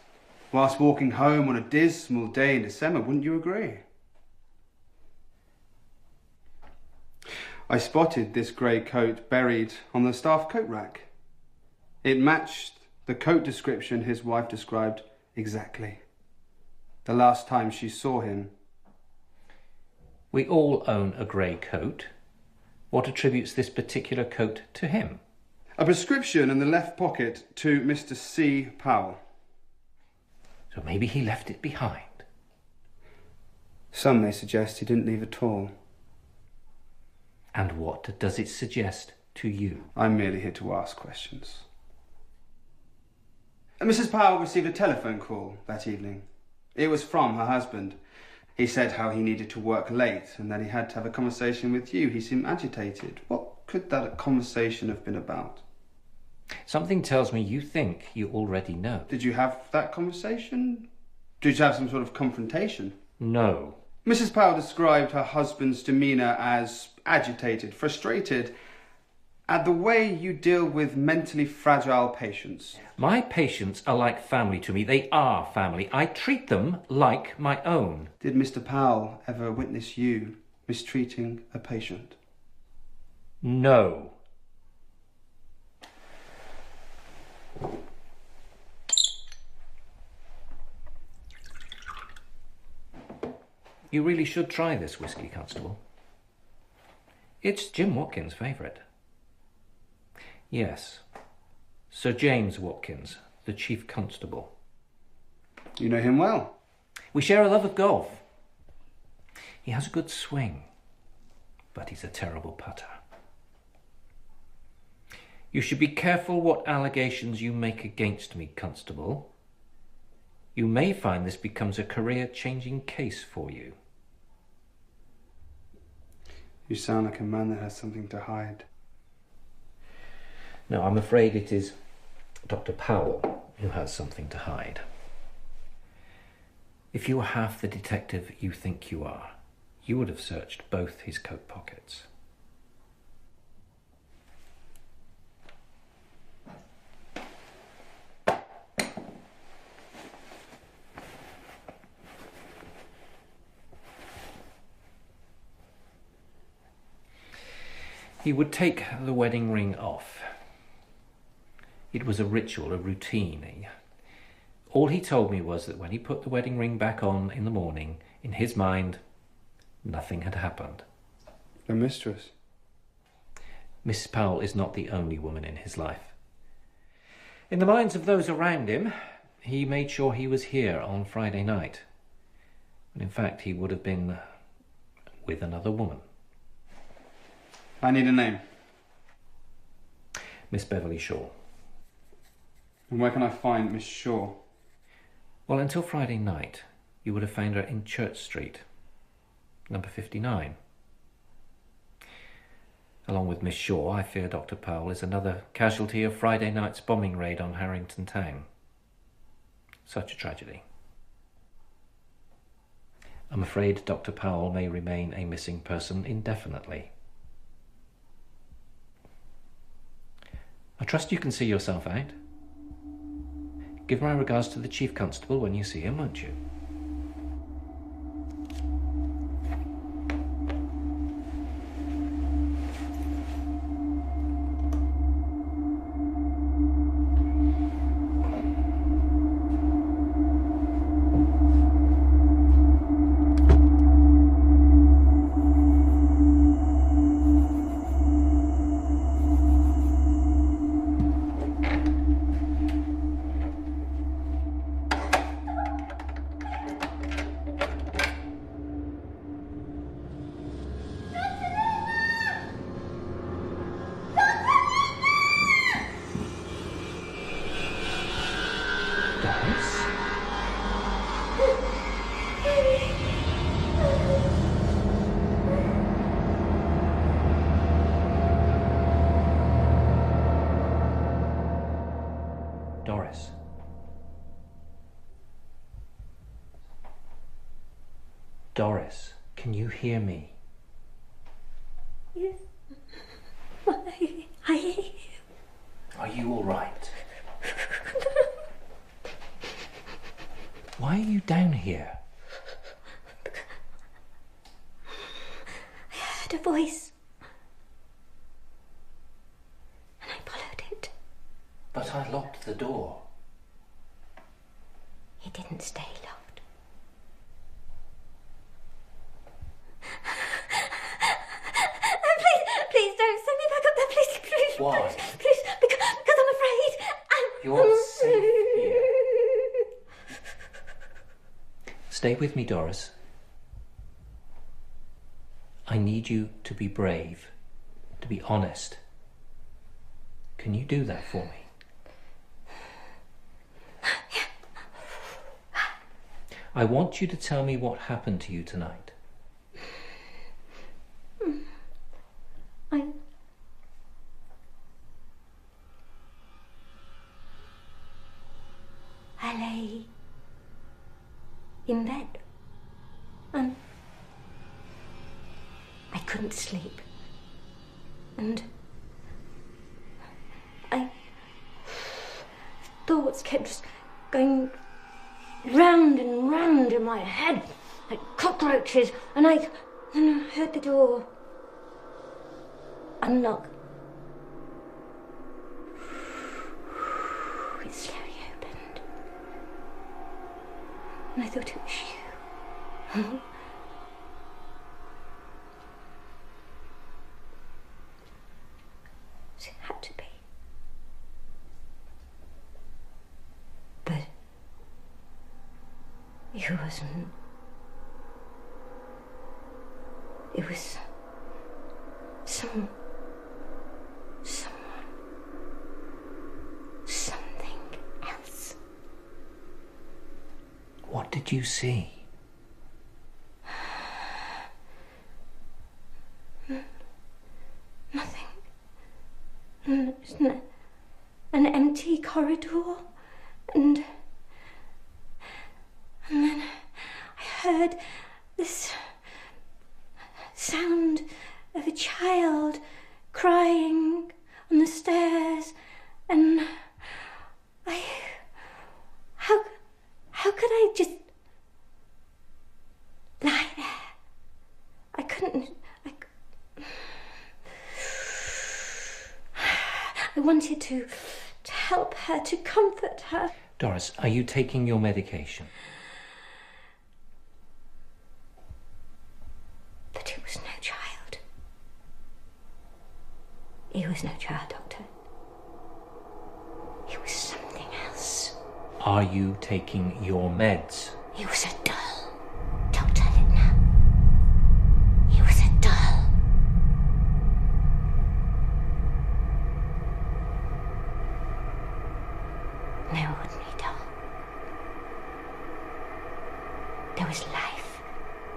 whilst walking home on a dismal day in December, wouldn't you agree? I spotted this grey coat buried on the staff coat rack. It matched the coat description his wife described exactly. The last time she saw him. We all own a grey coat. What attributes this particular coat to him? A prescription in the left pocket to Mr. C. Powell. So maybe he left it behind. Some may suggest he didn't leave at all. And what does it suggest to you? I'm merely here to ask questions. Mrs. Powell received a telephone call that evening. It was from her husband. He said how he needed to work late and that he had to have a conversation with you. He seemed agitated. What could that conversation have been about? Something tells me you think you already know. Did you have that conversation? Did you have some sort of confrontation? No. Mrs. Powell described her husband's demeanour as agitated, frustrated at the way you deal with mentally fragile patients. My patients are like family to me. They are family. I treat them like my own. Did Mr. Powell ever witness you mistreating a patient? No. You really should try this whiskey, Constable. It's Jim Watkins' favourite. Yes, Sir James Watkins, the Chief Constable. You know him well. We share a love of golf. He has a good swing, but he's a terrible putter. You should be careful what allegations you make against me, Constable. You may find this becomes a career-changing case for you. You sound like a man that has something to hide. No, I'm afraid it is Dr. Powell who has something to hide. If you were half the detective you think you are, you would have searched both his coat pockets. He would take the wedding ring off. It was a ritual, a routine. All he told me was that when he put the wedding ring back on in the morning, in his mind, nothing had happened. A mistress? Mrs. Powell is not the only woman in his life. In the minds of those around him, he made sure he was here on Friday night. But in fact, he would have been with another woman. I need a name. Miss Beverly Shaw. And where can I find Miss Shaw? Well, until Friday night, you would have found her in Church Street, number 59. Along with Miss Shaw, I fear Dr. Powell is another casualty of Friday night's bombing raid on Harrington Town. Such a tragedy. I'm afraid Dr. Powell may remain a missing person indefinitely. I trust you can see yourself out. Give my regards to the Chief Constable when you see him, won't you? Doris. Doris, can you hear me? Yes. I hear you. Are you all right? Why are you down here? I heard a voice. And I followed it. But I locked the door. It didn't stay locked. Please don't send me back up there. Please. Why? Please, because I'm afraid. You're safe here. Stay with me, Doris. I need you to be brave, to be honest. Can you do that for me? I want you to tell me what happened to you tonight. I lay in bed and I couldn't sleep, and thoughts kept just going round and round in my head like cockroaches, and I heard the door unlock. It slowly opened, and I thought it was you. So it had to be. But it wasn't. It was someone, something else. What did you see? Nothing. An empty corridor, and then heard this sound of a child crying on the stairs, and how could I just lie there? I couldn't. I wanted to help her, to comfort her. Doris, are you taking your medication? But it was no child. It was no child, Doctor. It was something else. Are you taking your meds? It was a doll, Dr. Littner. It was a doll. No ordinary doll. There was life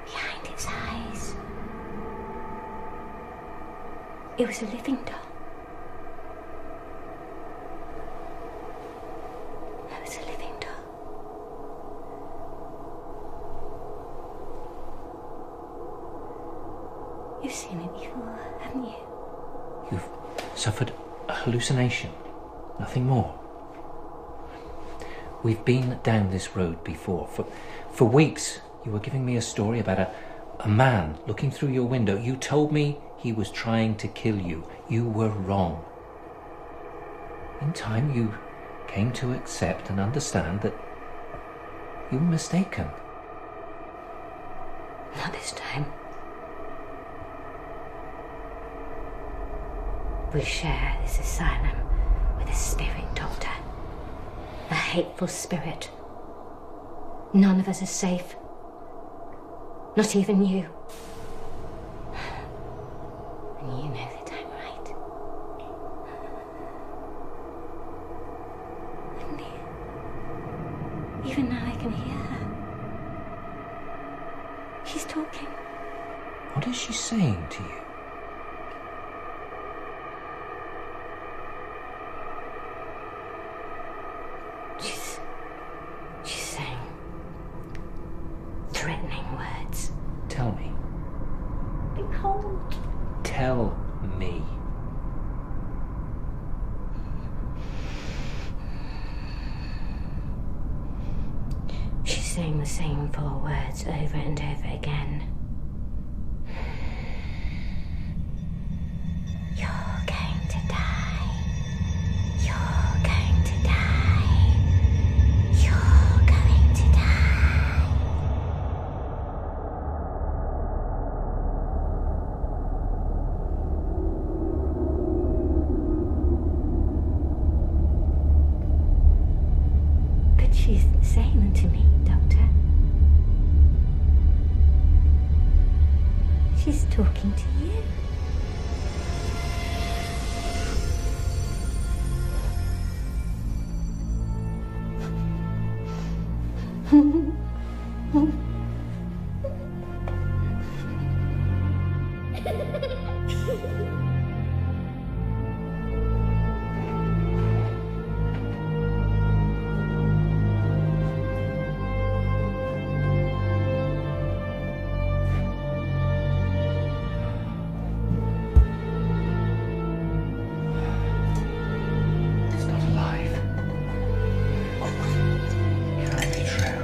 behind its eyes. It was a living doll. It was a living doll. You've seen it before, haven't you? You've suffered a hallucination, nothing more. We've been down this road before. For weeks, you were giving me a story about a man looking through your window. You told me he was trying to kill you. You were wrong. In time, you came to accept and understand that you were mistaken. Not this time. We share this asylum with a spirit, Doctor. A hateful spirit. None of us are safe. Not even you. And you know that I'm right. And even now I can hear her. She's talking. What is she saying to you? She's saying threatening words. Tell me. I can't. Tell me. She's saying the same 4 words over and over again. You're going to die. You're going to die. You're going to die. But she's saying them to me, Doctor. She's talking to you. It's not alive. It can't be true.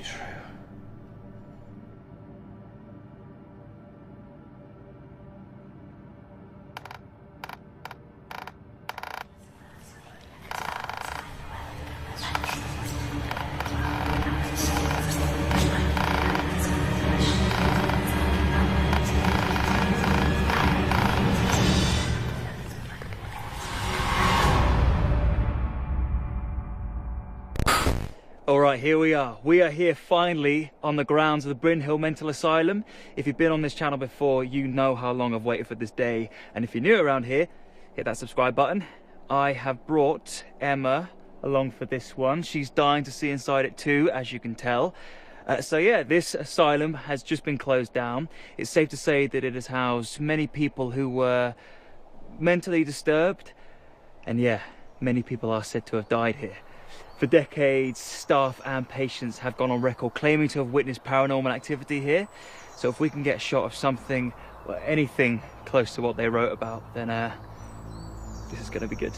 true. Alright, here we are. We are here finally on the grounds of the Bryn Hill Mental Asylum. If you've been on this channel before, you know how long I've waited for this day. And if you're new around here, hit that subscribe button. I have brought Emma along for this one. She's dying to see inside it too, as you can tell. So yeah, this asylum has just been closed down. It's safe to say that it has housed many people who were mentally disturbed. And yeah, many people are said to have died here. For decades, staff and patients have gone on record claiming to have witnessed paranormal activity here. So if we can get a shot of something, or anything close to what they wrote about, then this is going to be good.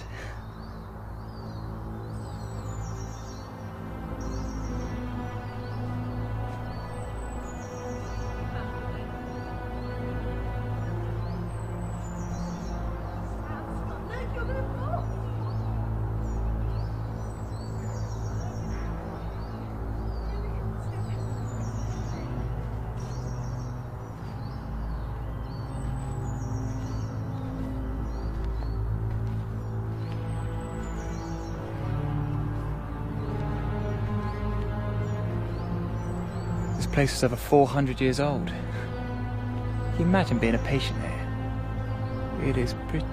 This place is over 400 years old. Can you imagine being a patient here? It is pretty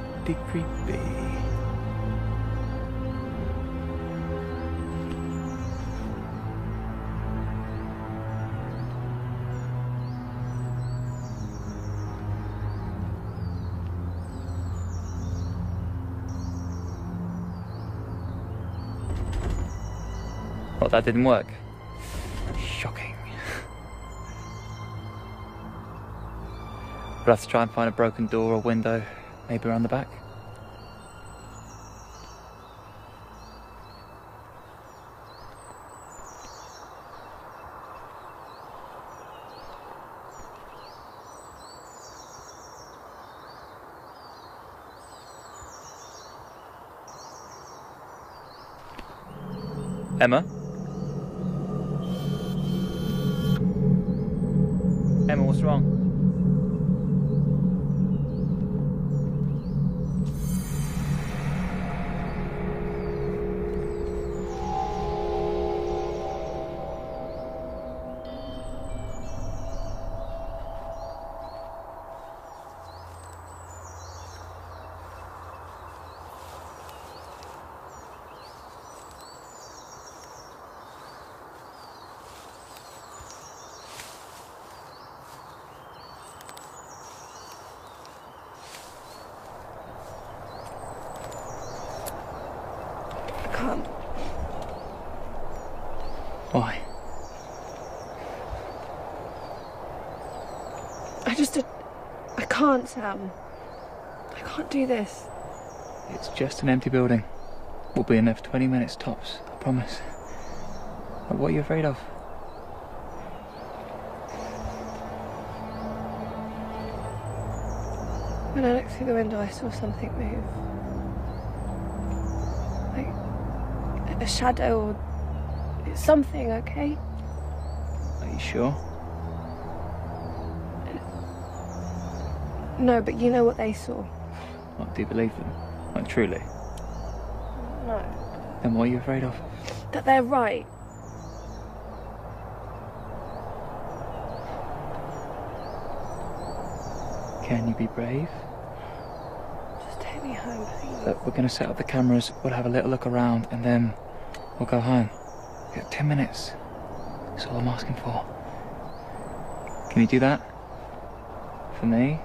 creepy. Well, that didn't work. Shocking. We'll have to try and find a broken door or window, maybe around the back. Emma? Emma, what's wrong? Why? I can't, Sam. I can't do this. It's just an empty building. We'll be in there for 20 minutes tops, I promise. What are you afraid of? When I looked through the window, I saw something move. Like a shadow or something, okay? Are you sure? No, but you know what they saw. What, do you believe them? Like, truly? No. Then what are you afraid of? That they're right. Can you be brave? Just take me home, please. Look, we're going to set up the cameras, we'll have a little look around, and then we'll go home. We've got 10 minutes. That's all I'm asking for. Can you do that? For me?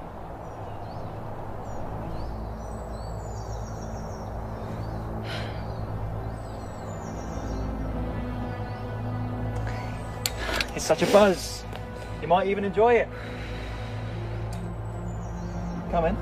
It's such a buzz. You might even enjoy it. Come in.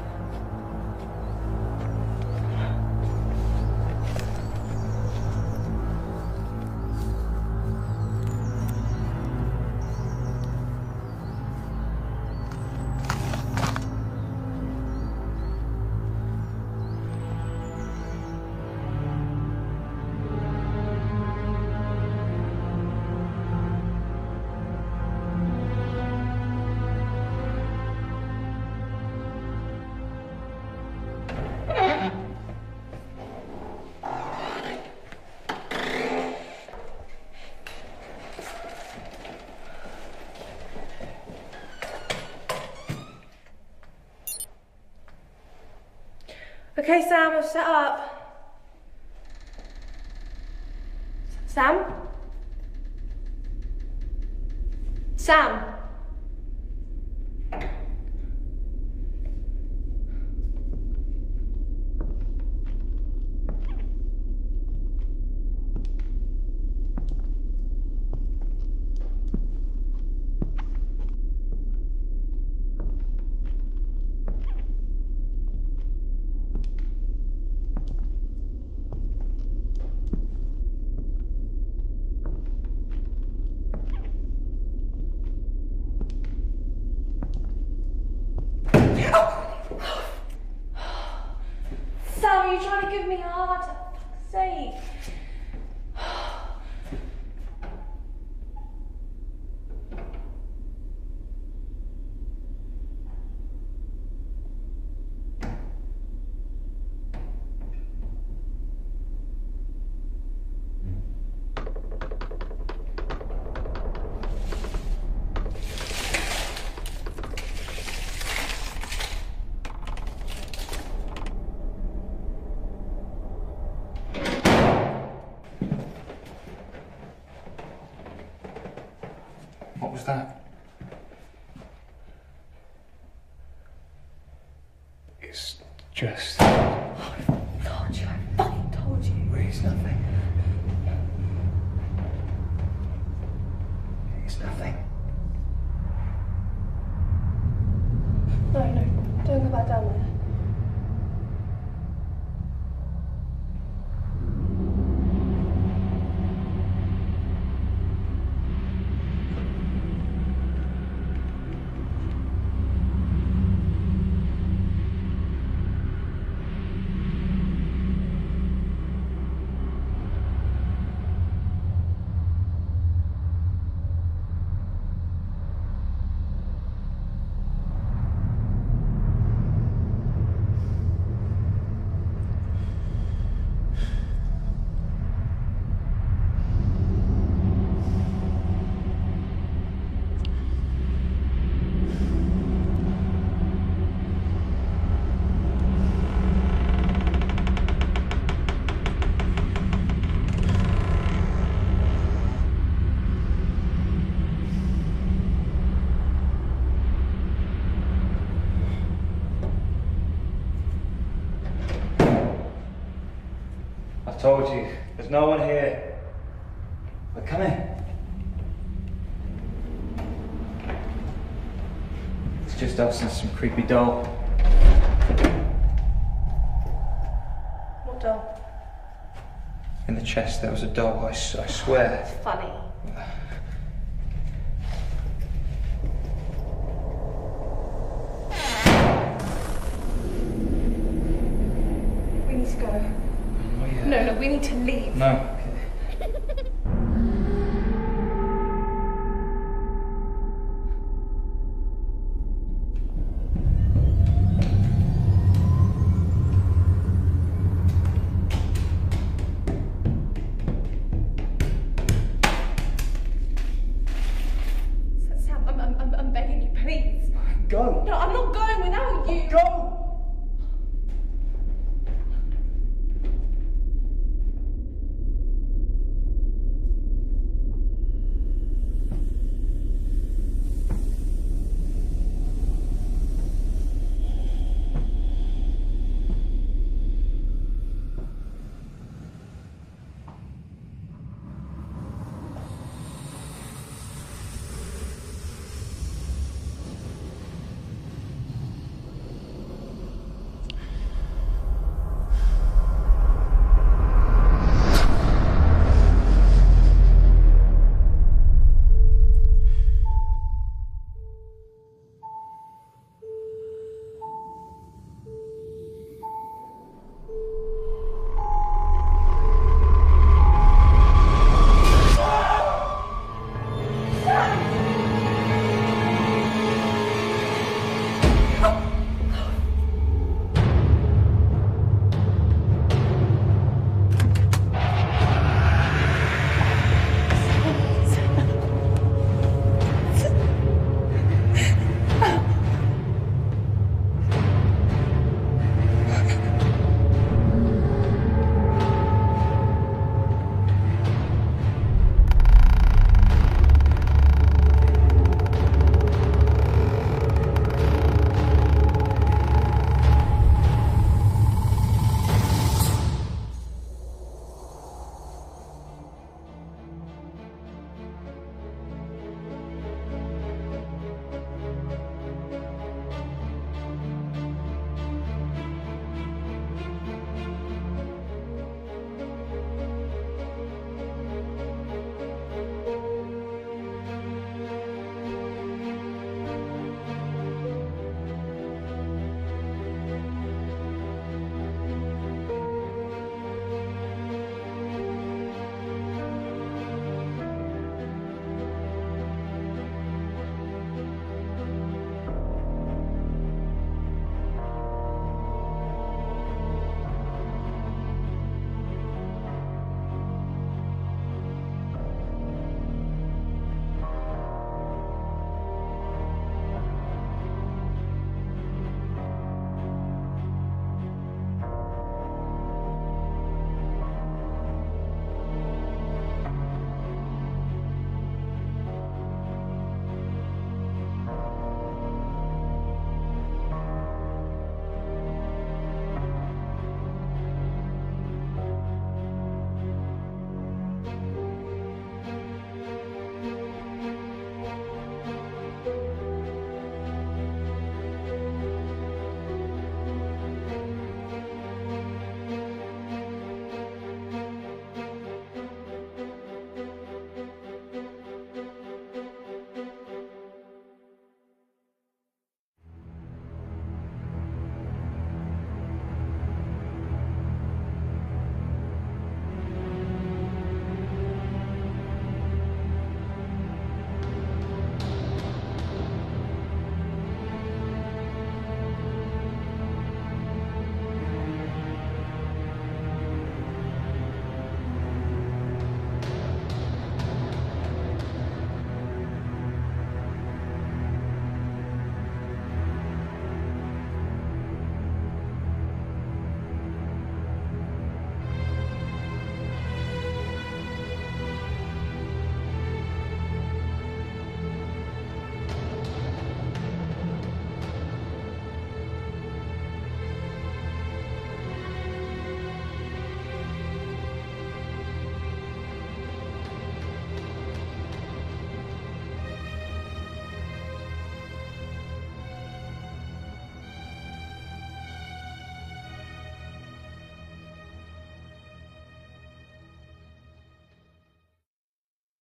Okay, Sam, I've set up. Sam? Sam? Sam, are you trying to give me a heart attack? For fuck's sake. What was that? It's just... I told you, I fucking told you. It's nothing. It's nothing. No, don't go back down there. I told you, there's no one here. But come in. It's just us and some creepy doll. What doll? In the chest there was a doll, I swear. It's funny. We need to go. Oh, yeah. No, we need to leave. No.